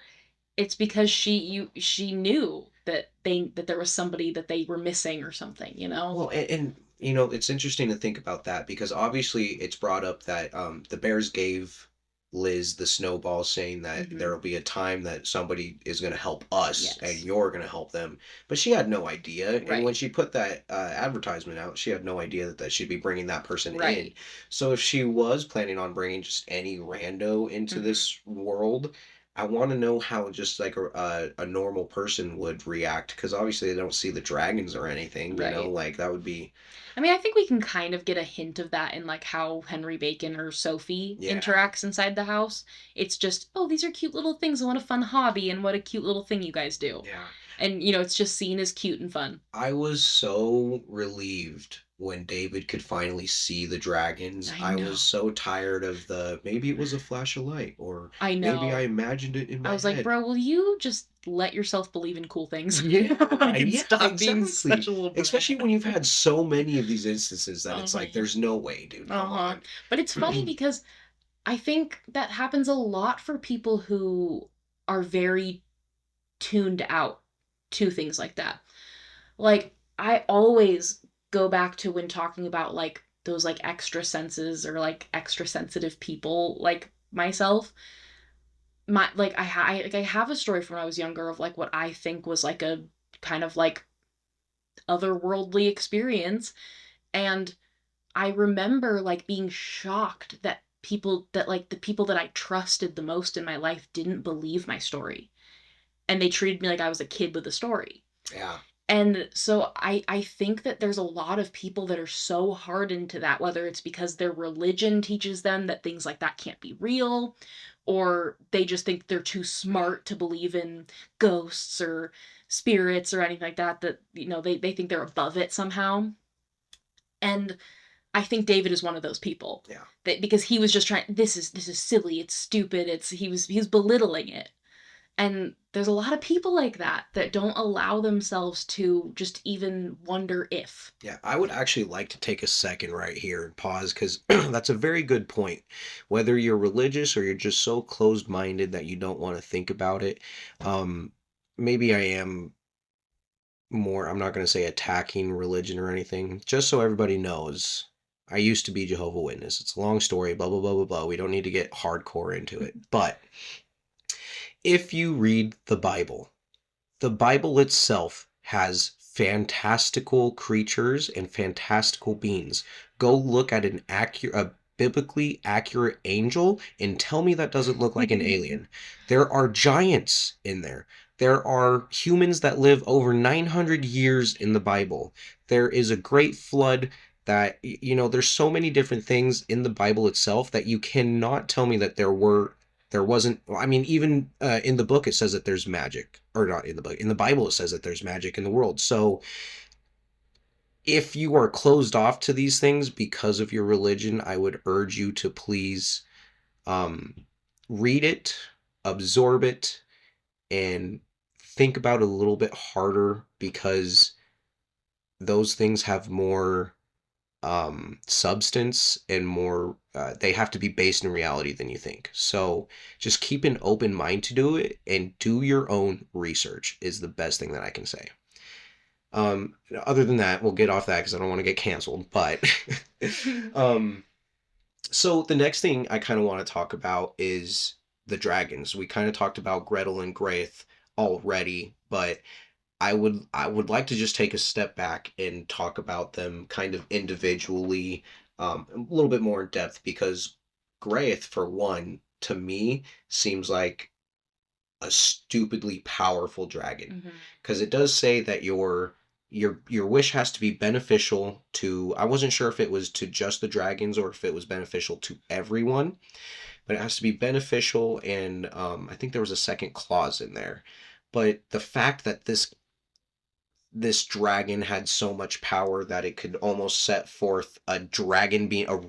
It's because she knew that there was somebody that they were missing or something, Well, and it's interesting to think about that, because obviously it's brought up that the Bears gave Liz the snowball, saying that there will be a time that somebody is going to help us and you're going to help them. But she had no idea. Right. And when she put that advertisement out, she had no idea that she'd be bringing that person in. So if she was planning on bringing just any rando into this world, I want to know how just like a normal person would react, because obviously they don't see the dragons or anything, like that would be... I mean, I think we can kind of get a hint of that in like how Henry Bacon or Sophie interacts inside the house. It's just, oh, these are cute little things, and what a fun hobby, and what a cute little thing you guys do. Yeah. And, it's just seen as cute and fun. I was so relieved when David could finally see the dragons. I was so tired of maybe it was a flash of light, or maybe I imagined it in my head. I was like, bro, will you just let yourself believe in cool things? Yeah, stop being such a little brat. Especially when you've had so many of these instances that it's like, there's no way, dude. Come on. But it's funny because I think that happens a lot for people who are very tuned out to things like that. Like, I always go back to when talking about like those like extra senses or like extra sensitive people like myself. I have a story from when I was younger of like what I think was like a kind of like otherworldly experience, and I remember like being shocked that the people that I trusted the most in my life didn't believe my story, and they treated me like I was a kid with a story. Yeah. And so I think that there's a lot of people that are so hardened to that, whether it's because their religion teaches them that things like that can't be real, or they just think they're too smart to believe in ghosts or spirits or anything like that, they think they're above it somehow. And I think David is one of those people. Yeah. Because he was just trying, this is silly, it's stupid, he was belittling it. And there's a lot of people like that that don't allow themselves to just even wonder if. Yeah, I would actually like to take a second right here and pause because that's a very good point. Whether you're religious or you're just so closed-minded that you don't want to think about it, um, maybe I am more, I'm not going to say attacking religion or anything, just so everybody knows. I used to be Jehovah Witness. It's a long story, blah, blah, blah, blah, blah. We don't need to get hardcore into it. But if you read the Bible itself has fantastical creatures and fantastical beings. Go look at a biblically accurate angel and tell me that doesn't look like an alien. There are giants in there. There are humans that live over 900 years in the Bible. There is a great flood that, there's so many different things in the Bible itself that you cannot tell me that there wasn't. I mean, even in the book it says that there's magic, or not in the book, in the Bible it says that there's magic in the world. So if you are closed off to these things because of your religion, I would urge you to please um, read it, absorb it, and think about it a little bit harder, because those things have more substance and more, they have to be based in reality than you think. So just keep an open mind to do it and do your own research is the best thing that I can say. Other than that, we'll get off that because I don't want to get canceled. But um, so the next thing I kind of want to talk about is the dragons. We kind of talked about Gretel and Graith already, but I would like to just take a step back and talk about them kind of individually, a little bit more in depth, because Graith, for one, to me, seems like a stupidly powerful dragon. Mm-hmm. Because it does say that your wish has to be beneficial to, I wasn't sure if it was to just the dragons or if it was beneficial to everyone, but it has to be beneficial, and I think there was a second clause in there. But the fact that this dragon had so much power that it could almost set forth a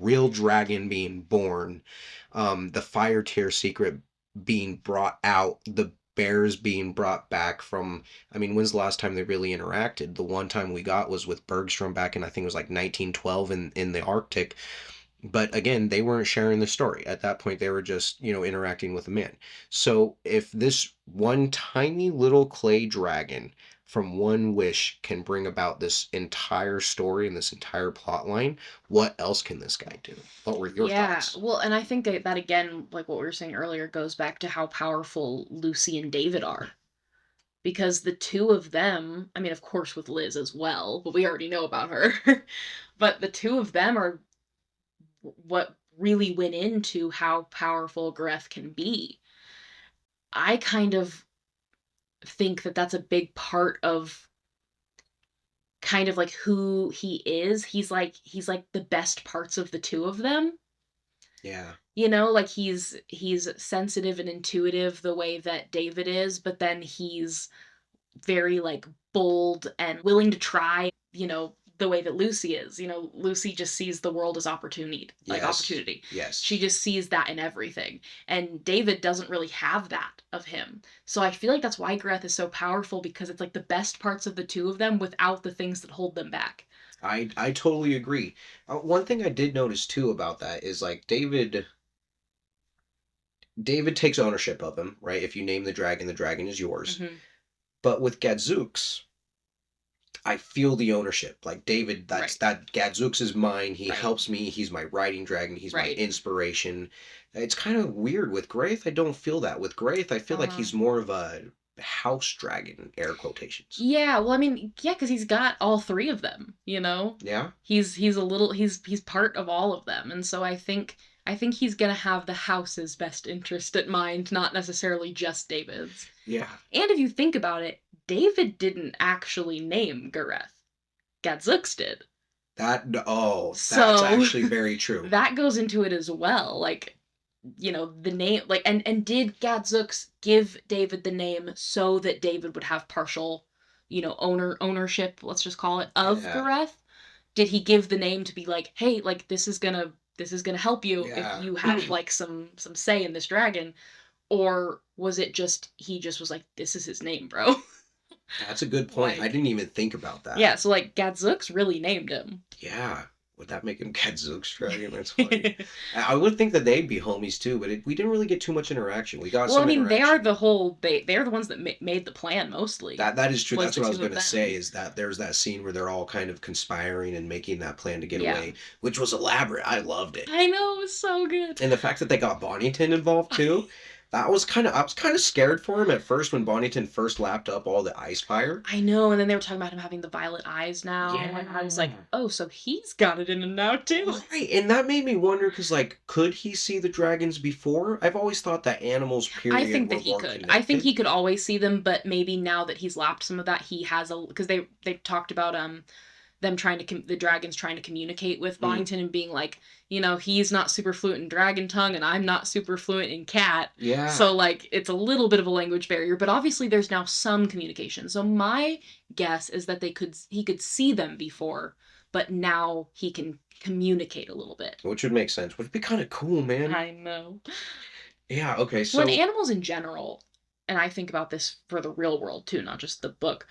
real dragon being born, the fire tier secret being brought out, the bears being brought back from, I mean, when's the last time they really interacted? The one time we got was with Bergstrom back in, I think it was like 1912 in the Arctic. But again, they weren't sharing the story. At that point, they were just, interacting with a man. So if this one tiny little clay dragon from one wish can bring about this entire story and this entire plot line, what else can this guy do? What were your thoughts? Well, and I think that again, like what we were saying earlier, goes back to how powerful Lucy and David are. Because the two of them, I mean, of course, with Liz as well, but we already know about her. But the two of them are what really went into how powerful Greth can be. I kind of think that that's a big part of kind of like who he is. He's like the best parts of the two of them. Yeah. Like he's sensitive and intuitive the way that David is, but then he's very like bold and willing to try, the way that Lucy is. Lucy just sees the world as opportunity, like Yes. opportunity. Yes. She just sees that in everything. And David doesn't really have that of him. So I feel like that's why Greth is so powerful, because it's like the best parts of the two of them without the things that hold them back. I totally agree. One thing I did notice too about that is like David takes ownership of him, right? If you name the dragon is yours. Mm-hmm. But with Gadzooks, I feel the ownership. Like David, that Gadzooks is mine. He helps me. He's my riding dragon. He's my inspiration. It's kind of weird with Graith. I don't feel that. With Graith, I feel like he's more of a house dragon, air quotations. Yeah, well, I mean, yeah, because he's got all three of them. Yeah. He's part of all of them, and so I think he's gonna have the house's best interest at mind, not necessarily just David's. Yeah. And if you think about it, David didn't actually name Gareth. Gadzooks did. That's actually very true. That goes into it as well. Like, the name, like, and did Gadzooks give David the name so that David would have partial, ownership, let's just call it, of Gareth? Did he give the name to be like, hey, like, this is gonna help you if you have like some say in this dragon? Or was it just he just was like, this is his name, bro? That's a good point. I Like, didn't even think about yeah, that. so like Gadzooks really named him. Yeah. Would that make him Gadzooks Dragon? That's funny. I would think that they'd be homies too, but we didn't really get too much interaction. We got Well, I some mean, interaction. they're the ones that made the plan mostly. That is true. Was That's the what I was two going of to say them. is that there's that scene where they're all kind of conspiring and making that plan to get Yeah. away, which was elaborate. I loved it. I know, it was so good. And the fact that they got Bonington involved too, I was kind of scared for him at first when Bonington first lapped up all the ice fire. I know, and then they were talking about him having the violet eyes now. Yeah. And I was like, oh, so he's got it in him now too. Right, and that made me wonder because, like, could he see the dragons before? I've always thought that animals, I period, think were that he more could. I think connected. he could always see them, but maybe now that he's lapped some of that, he has a because they talked about them trying to the dragons trying to communicate with Mm, Bonington and being like, he's not super fluent in dragon tongue and I'm not super fluent in cat. yeah. So like it's a little bit of a language barrier, but obviously there's now some communication. So my guess is that he could see them before, but now he can communicate a little bit. Which would make sense. Would be kind of cool, man. I know. Yeah, okay, When so animals in general, and I think about this for the real world too, not just the book,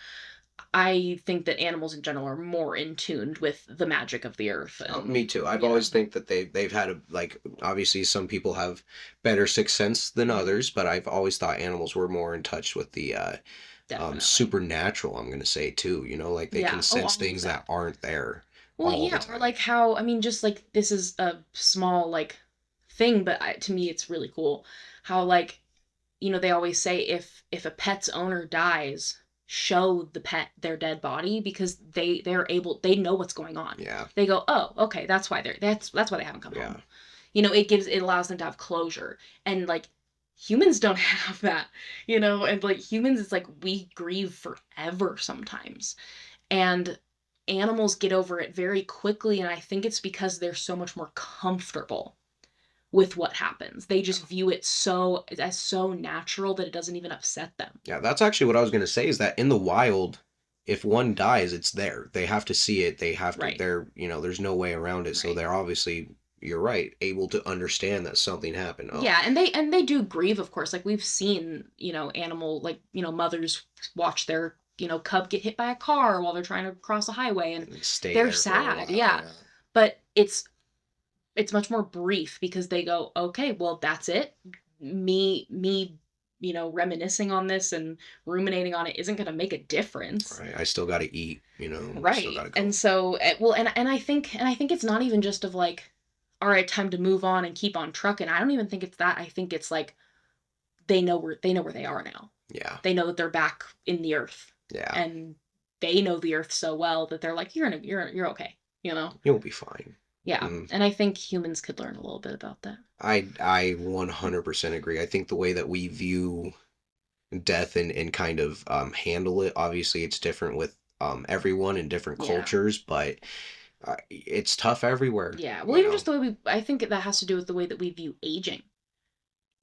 I think that animals in general are more in tuned with the magic of the earth and me too. I've you know. always think that they've had a like obviously some people have better sixth sense than Mhm. others, but I've always thought animals were more in touch with the Definitely. supernatural, I'm gonna say too, like they can Yeah. Oh, sense all of things that. that aren't there Well, all the yeah, or time. like how I mean, just like this is a small like thing, but to me it's really cool how like they always say if a pet's owner dies, show the pet their dead body because they know what's going on. Yeah. They go, oh, okay, that's why they haven't come Yeah. home. It allows them to have closure, and like humans don't have that, and like humans, it's like we grieve forever sometimes, and animals get over it very quickly, and I think it's because they're so much more comfortable with what happens. They just view it as so natural that it doesn't even upset them. Yeah, that's actually what I was gonna say is that in the wild, if one dies, it's there. They have to see it. They have to, Right. there's no way around it. So Right. they're obviously, you're right, able to understand that something happened. Oh, Yeah, and they do grieve, of course. Like we've seen, animal like, mothers watch their, cub get hit by a car while they're trying to cross a highway and and they stay they're there for a sad. while. Yeah. Yeah. But it's much more brief because they go, "Okay, well, that's it. Me, reminiscing on this and ruminating on it isn't going to make a difference." Right. I still got to eat, still got Right. to And go. so, well, and I think it's not even just of like, all right, time to move on and keep on trucking. I don't even think it's that. I think it's like they know where they are now. Yeah. They know that they're back in the earth, Yeah. and they know the earth so well that they're like, you're okay, You'll be fine. Yeah. Mm. And I think humans could learn a little bit about that. I 100% agree. I think the way that we view death and kind of handle it, obviously it's different with everyone in different Yeah. cultures, but it's tough everywhere, Yeah. Well, you even know. just the way I think that has to do with the way that we view aging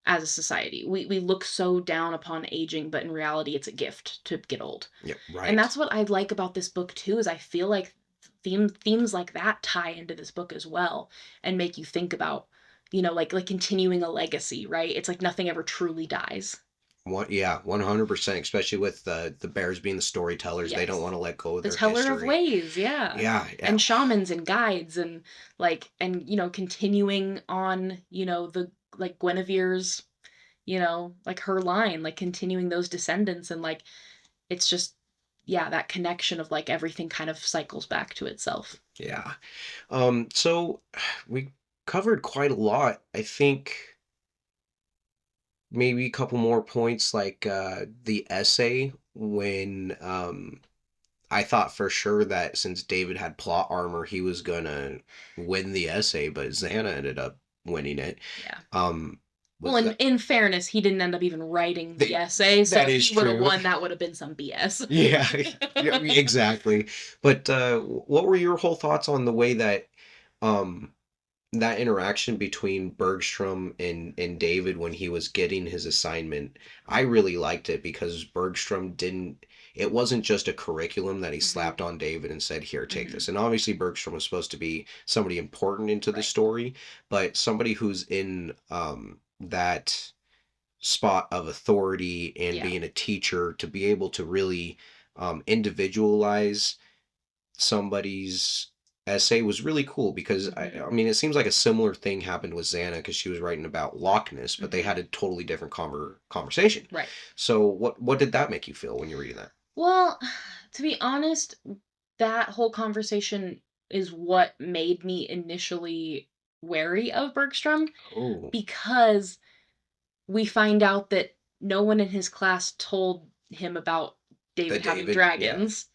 as a society. We look so down upon aging, but in reality, it's a gift to get old. Yeah, And right. that's what I like about this book too, is I feel like themes like that tie into this book as well and make you think about, like continuing a legacy, right? It's like nothing ever truly dies. Yeah, 100%, especially with the bears being the storytellers. They don't Yes. want to let go of The their teller of history. ways, yeah. Yeah, yeah. And shamans and guides and like and continuing on, the like Guinevere's, like her line, like continuing those descendants and like it's just yeah, that connection of like everything kind of cycles back to itself. Yeah. So we covered quite a lot. I think maybe a couple more points like the essay when I thought for sure that since David had plot armor, he was gonna win the essay, but Xana ended up winning it. Yeah. Um, Well, was that in fairness, he didn't end up even writing the they, essay, so that if is he would have true. won, that would have been some BS. Yeah, yeah, exactly. But what were your whole thoughts on the way that um that interaction between Bergstrom and David when he was getting his assignment? I really liked it because Bergstrom didn't, it wasn't just a curriculum that he Hmm. slapped on David and said, "Here, take Hmm. this." And obviously Bergstrom was supposed to be somebody important into the Right. story, but somebody who's in that spot of authority and Yeah. being a teacher to be able to really individualize somebody's essay was really cool because Mhm. I mean it seems like a similar thing happened with Xana because she was writing about Loch Ness, but they Mhm. had a totally different conversation. Right. So what did that make you feel when you're reading that? Well, to be honest, that whole conversation is what made me initially wary of Bergstrom Oh, because we find out that no one in his class told him about the David having David, yeah. dragons.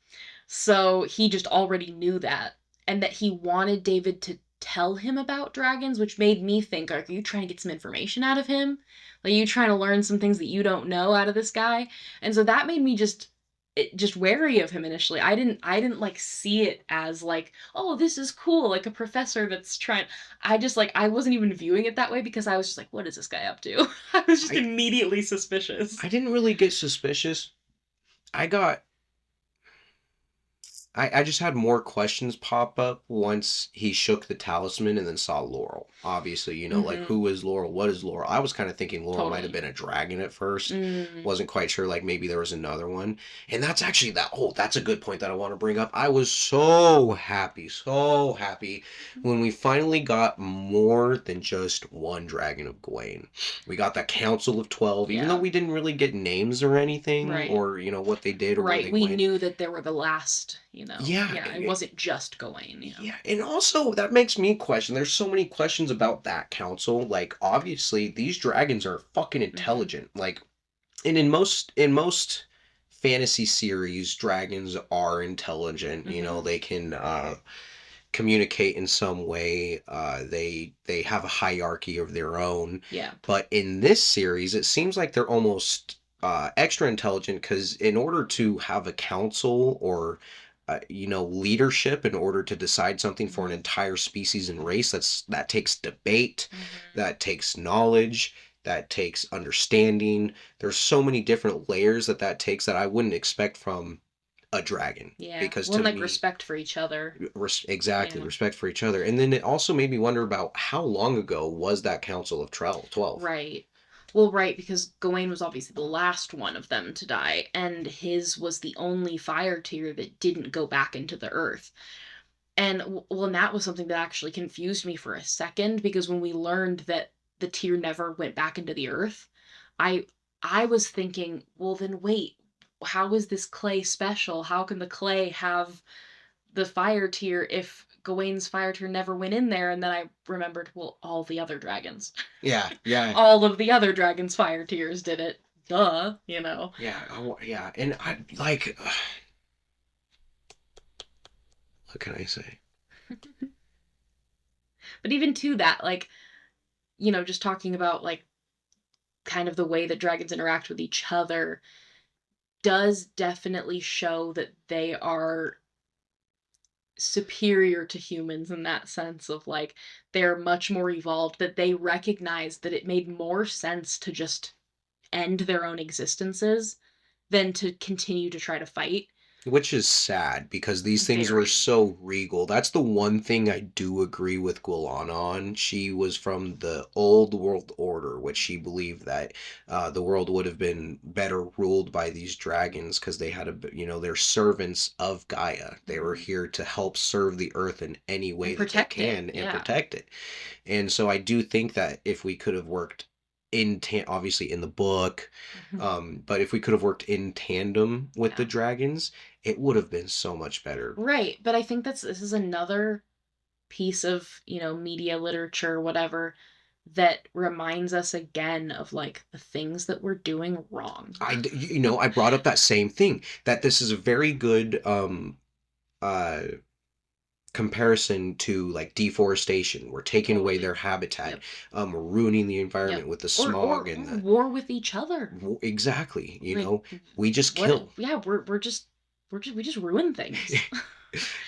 So he just already knew that. And that he wanted David to tell him about dragons, which made me think, like, are you trying to get some information out of him? Like, you trying to learn some things that you don't know out of this guy? And so that made me just wary of him initially. I didn't like see it as like, oh, this is cool, like a professor that's trying. I just like I wasn't even viewing it that way because I was just like, what is this guy up to? I was just I immediately suspicious. I didn't really get suspicious. I got I just had more questions pop up once he shook the talisman and then saw Laurel. Obviously, like Mhm. who is Laurel? What is Laurel? I was kind of thinking Laurel might have Totally. been a dragon at first. Mm. Wasn't quite sure, like maybe there was another one. And that's actually that's a good point that I want to bring up. I was so happy when we finally got more than just one Dragon of Gawain. We got the Council of 12, even though Yeah. we didn't really get names or anything, Right. or what they did or where Right. they We went. knew that there were the last, Yeah, yeah, it wasn't just Gawain, yeah. yeah, and also that makes me question. There's so many questions about that council. Like, obviously, these dragons are fucking Mhm. intelligent. Like, and in most fantasy series, dragons are intelligent. Mhm. They can communicate in some way. They have a hierarchy of their own. Yeah. But in this series, it seems like they're almost extra intelligent because in order to have a council or leadership in order to decide something for an Mhm. entire species and race, that takes debate, Mhm. that takes knowledge, that takes understanding. There's so many different layers that takes that I wouldn't expect from a dragon Yeah. because Well, to and, like, me, respect for each other. exactly, Yeah. respect for each other. And then it also made me wonder about how long ago was that Council of 12. Right. Well, right, because Gawain was obviously the last one of them to die, and his was the only fire tear that didn't go back into the earth. And well, and that was something that actually confused me for a second because when we learned that the tear never went back into the earth, I I was thinking, well then wait, how is this clay special? How can the clay have the fire tear if Gawain's fire tear never went in there? And then I remembered, well, all the other dragons. Yeah, yeah, All of the other dragons' fire tears did it. Duh. yeah, yeah. And I like, what can I say? But even to that, like, just talking about like kind of the way that dragons interact with each other does definitely show that they are superior to humans in that sense of like they're much more evolved, that they recognize that it made more sense to just end their own existences than to continue to try to fight. Which is sad because these things were Very. so regal. That's the one thing I do agree with Guilana on. She was from the old world order, which she believed that the world would have been better ruled by these dragons because they had they're servants of Gaia. They were Mhm. here to help serve the earth in any way And that they protect it. can and Yeah. protect it. And so I do think that if we could have worked obviously in the book, Mhm. but if we could have worked in tandem with the Yeah. dragons, it would have been so much better. Right, but I think this is another piece of, media literature, whatever, that reminds us again of like the things that we're doing wrong. I brought up that same thing that this is a very good uh comparison to like deforestation. We're taking away Totally. their habitat. Yep. We're ruining the Yep. environment with the Or smog or and or the war with each other. exactly. Like We just what kill. yeah, we just ruin things.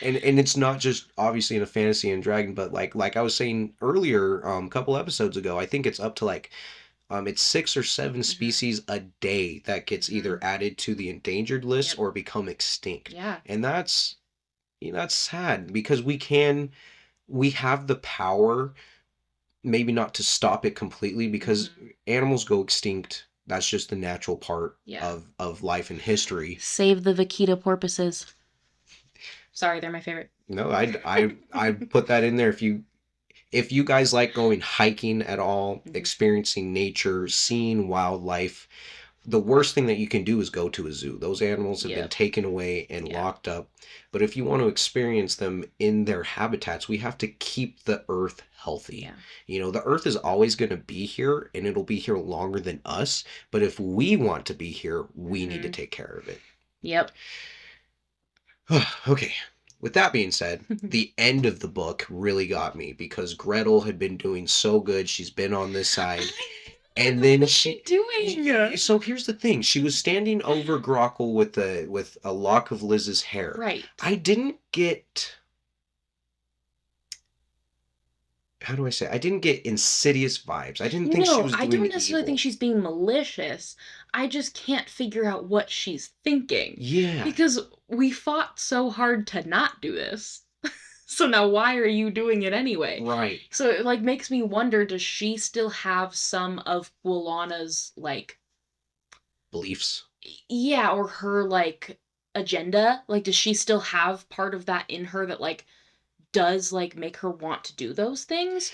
And it's not just obviously in a fantasy and dragon, but like I was saying earlier, a couple episodes ago, I think it's up to like it's 6 or 7 Mhm. species a day that gets either Mhm. added to the endangered list Yep. or become extinct. Yeah. And that's sad because we have the power maybe not to stop it completely because Mm-hmm. animals go extinct. That's just the natural part Yeah. of life and history. Save the vaquita porpoises. Sorry, they're my favorite. No, I put that in there. If you guys like going hiking at all, Mm-hmm. experiencing nature, seeing wildlife, the worst thing that you can do is go to a zoo. Those animals have been Yep. taken away and Yeah. locked up. But if you want to experience them in their habitats, we have to keep the earth healthy. Yeah. You know, the earth is always going to be here and it'll be here longer than us. But if we want to be here, we need to Mm-hmm. take care of it. Yep. Okay. With that being said, the end of the book really got me because Gretel had been doing so good. She's been on this side. And then What's she doing? so here's the thing. She was standing over Grockle with a lock of Liz's hair. Right. I didn't get, how do I say? I didn't get insidious vibes. I didn't think she No, was I doing don't necessarily think evil. she's being malicious. I just can't figure out what she's thinking. Yeah. Because we fought so hard to not do this. So now why are you doing it anyway? Right. So it like makes me wonder, does she still have some of Gualana's like Beliefs. yeah, or her like agenda? Like does she still have part of that in her that like does like make her want to do those things?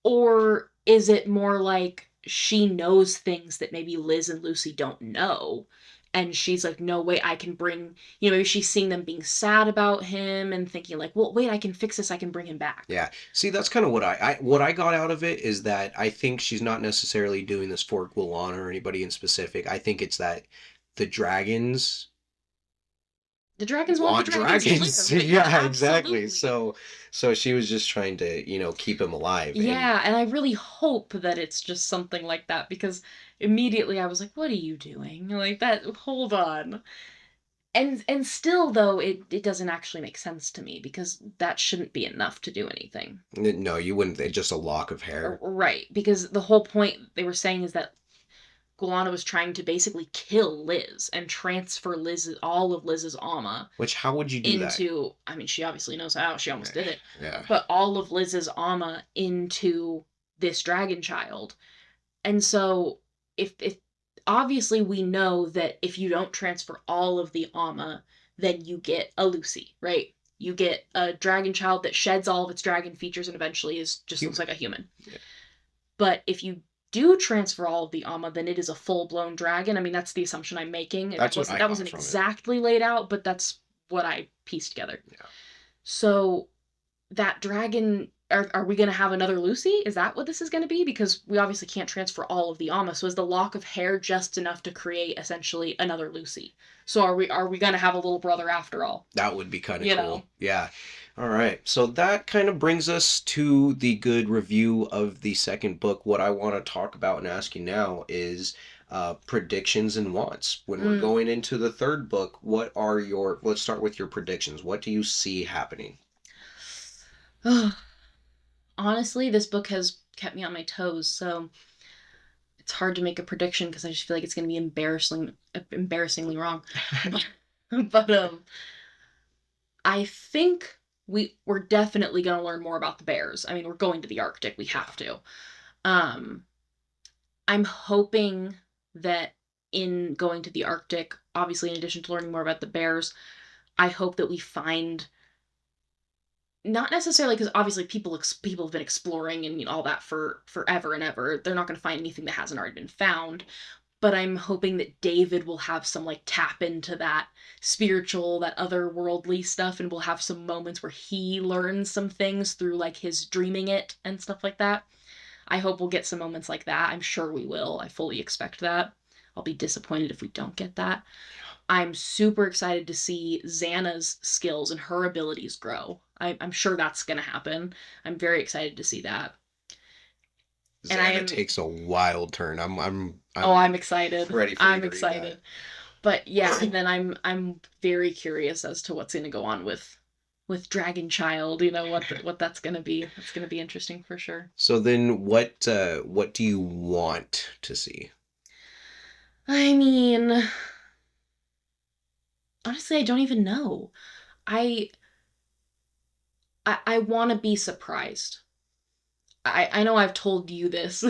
Or is it more like she knows things that maybe Liz and Lucy don't know? And she's like, no, wait, I can bring, maybe she's seeing them being sad about him and thinking, like, well, wait, I can fix this, I can bring him back. Yeah. See, that's kind of what I got out of it is that I think she's not necessarily doing this for Guilana or anybody in specific. I think it's that the dragons The dragons want the want dragons to dragons. live. Yeah, Yeah, exactly. absolutely. So she was just trying to, keep him alive. And Yeah, and I really hope that it's just something like that because immediately I was like, what are you doing? Like that, hold on. And still though it doesn't actually make sense to me because that shouldn't be enough to do anything. no, you wouldn't. It's just a lock of hair. Right, because the whole point they were saying is that Gulana was trying to basically kill Liz and transfer all of Liz's Ama Which, how would you do that? into, I mean, she obviously knows how, she almost did it, Yeah. but all of Liz's Ama into this dragon child. And so if obviously we know that if you don't transfer all of the Ama, then you get a Lucy, right? You get a dragon child that sheds all of its dragon features and eventually looks like a human. Yeah. But if you do transfer all of the Ama, then it is a full-blown dragon. I mean, that's the assumption I'm making. That's what I That got wasn't from it. exactly laid out, but that's what I pieced together. Yeah. So that dragon, are we going to have another Lucy? Is that what this is going to be? Because we obviously can't transfer all of the Ama. So is the lock of hair just enough to create essentially another Lucy? So are we going to have a little brother after all? That would be kind of You cool. know? Yeah. All right. So that kind of brings us to the good review of the second book. What I want to talk about and ask you now is predictions and wants. When we're going into the third book, let's start with your predictions. What do you see happening? Honestly, this book has kept me on my toes, so it's hard to make a prediction because I just feel like it's going to be embarrassingly wrong. But I think we're definitely going to learn more about the bears. I mean, we're going to the Arctic, we have to. Um I'm hoping that in going to the Arctic, obviously in addition to learning more about the bears, I hope that we find not necessarily because obviously people have been exploring and all that for forever and ever. They're not going to find anything that hasn't already been found. But I'm hoping that David will have some like tap into that spiritual, that otherworldly stuff, and we'll have some moments where he learns some things through like his dreaming it and stuff like that. I hope we'll get some moments like that. I'm sure we will. I fully expect that. I'll be disappointed if we don't get that. I'm super excited to see Xana's skills and her abilities grow. I'm sure that's going to happen. I'm very excited to see that. Xana takes a wild turn. I'm excited. Ready for I'm you to read excited. that. But yeah, and then I'm very curious as to what's going to go on with Dragon Child. What that's going to be. That's going to be interesting for sure. So then, what do you want to see? I mean, honestly, I don't even know. I want to be surprised. I know I've told you this,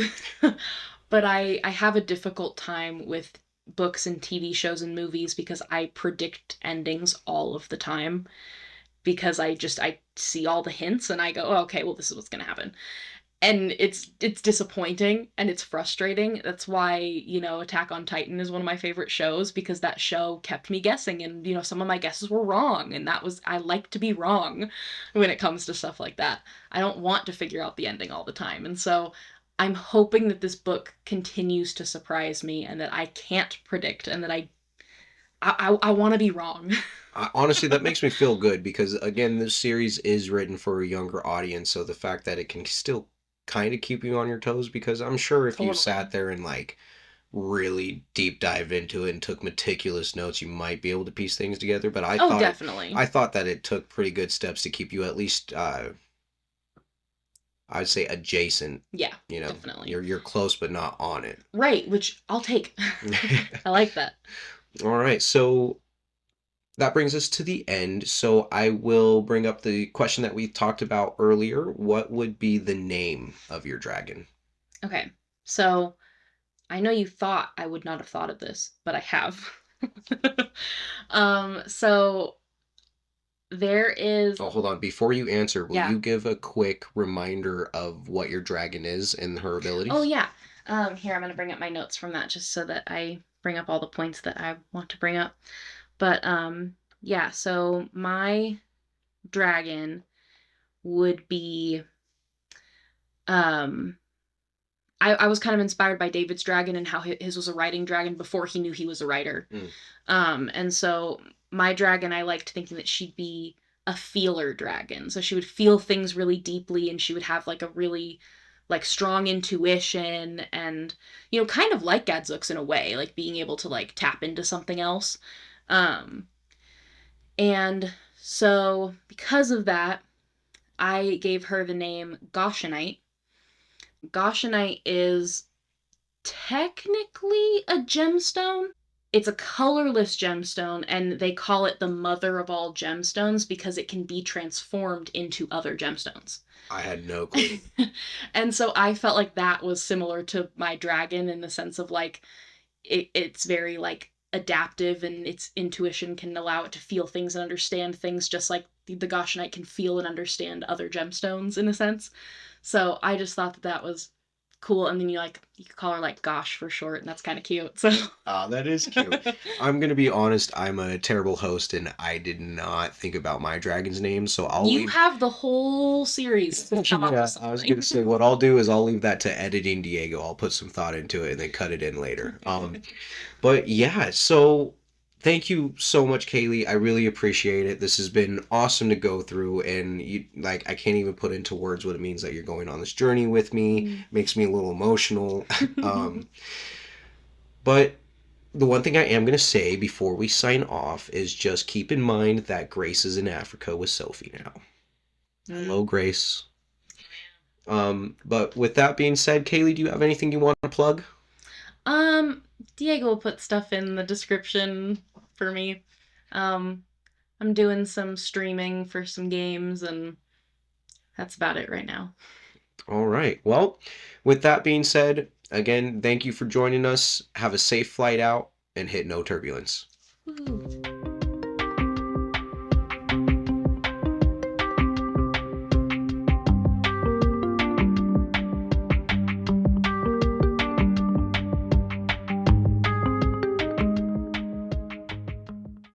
but I have a difficult time with books and TV shows and movies because I predict endings all of the time because I see all the hints and I go, oh, okay, well this is what's gonna happen. And it's disappointing and it's frustrating. That's why, Attack on Titan is one of my favorite shows because that show kept me guessing and some of my guesses were wrong and I like to be wrong when it comes to stuff like that. I don't want to figure out the ending all the time. And so I'm hoping that this book continues to surprise me and that I can't predict and that I want to be wrong. Honestly, that makes me feel good because, again, this series is written for a younger audience. So the fact that it can still kind of keep you on your toes, because I'm sure if you Totally. sat there and like really deep dived into it and took meticulous notes, you might be able to piece things together. But Oh, definitely. I thought that it took pretty good steps to keep you at least, I'd say adjacent. Yeah, You know, definitely. you're close but not on it. Right, which I'll take. I like that. All right, so that brings us to the end. So I will bring up the question that we talked about earlier. What would be the name of your dragon? Okay. So I know you thought I would not have thought of this, but I have. So there is, Oh, hold on. Before you answer, will yeah. you give a quick reminder of what your dragon is and her Oh, abilities? yeah. Here, I'm going to bring up my notes from that just so that I bring up all the points that I want to bring up. But yeah, so my dragon would be um I was kind of inspired by David's dragon and how his was a writing dragon before he knew he was a writer. Mm. And so my dragon, I liked thinking that she'd be a feeler dragon. So she would feel things really deeply and she would have like a really like strong intuition and kind of like Gadzooks in a way, like being able to like tap into something else. Um and so because of that, I gave her the name Goshenite. Goshenite is technically a gemstone. It's a colorless gemstone, and they call it the mother of all gemstones because it can be transformed into other gemstones. I had no clue. And so I felt like that was similar to my dragon in the sense of like it's very like adaptive and its intuition can allow it to feel things and understand things just like the Goshenite can feel and understand other gemstones in a sense. So I just thought that that was cool. And then you could call her like Gosh for short, and that's kind of cute. So That is cute. I'm gonna be honest, I'm a terrible host and I did not think about my dragon's name, so I'll you leave. have the whole series to come up with Yeah, I was something. gonna say what I'll do is I'll leave that to editing Diego. I'll put some thought into it and then cut it in later. But yeah, so thank you so much, Kaylee. I really appreciate it. This has been awesome to go through, and you like I can't even put into words what it means that you're going on this journey with me. Makes me a little emotional. Um, but the one thing I am gonna say before we sign off is just keep in mind that Grace is in Africa with Sophie now. Hello, Grace. But with that being said, Kaylee, do you have anything you want to plug? Um, Diego will put stuff in the description for me. Um, I'm doing some streaming for some games, and that's about it right now. All right. Well, with that being said, again, thank you for joining us. Have a safe flight out and hit no turbulence. Woo.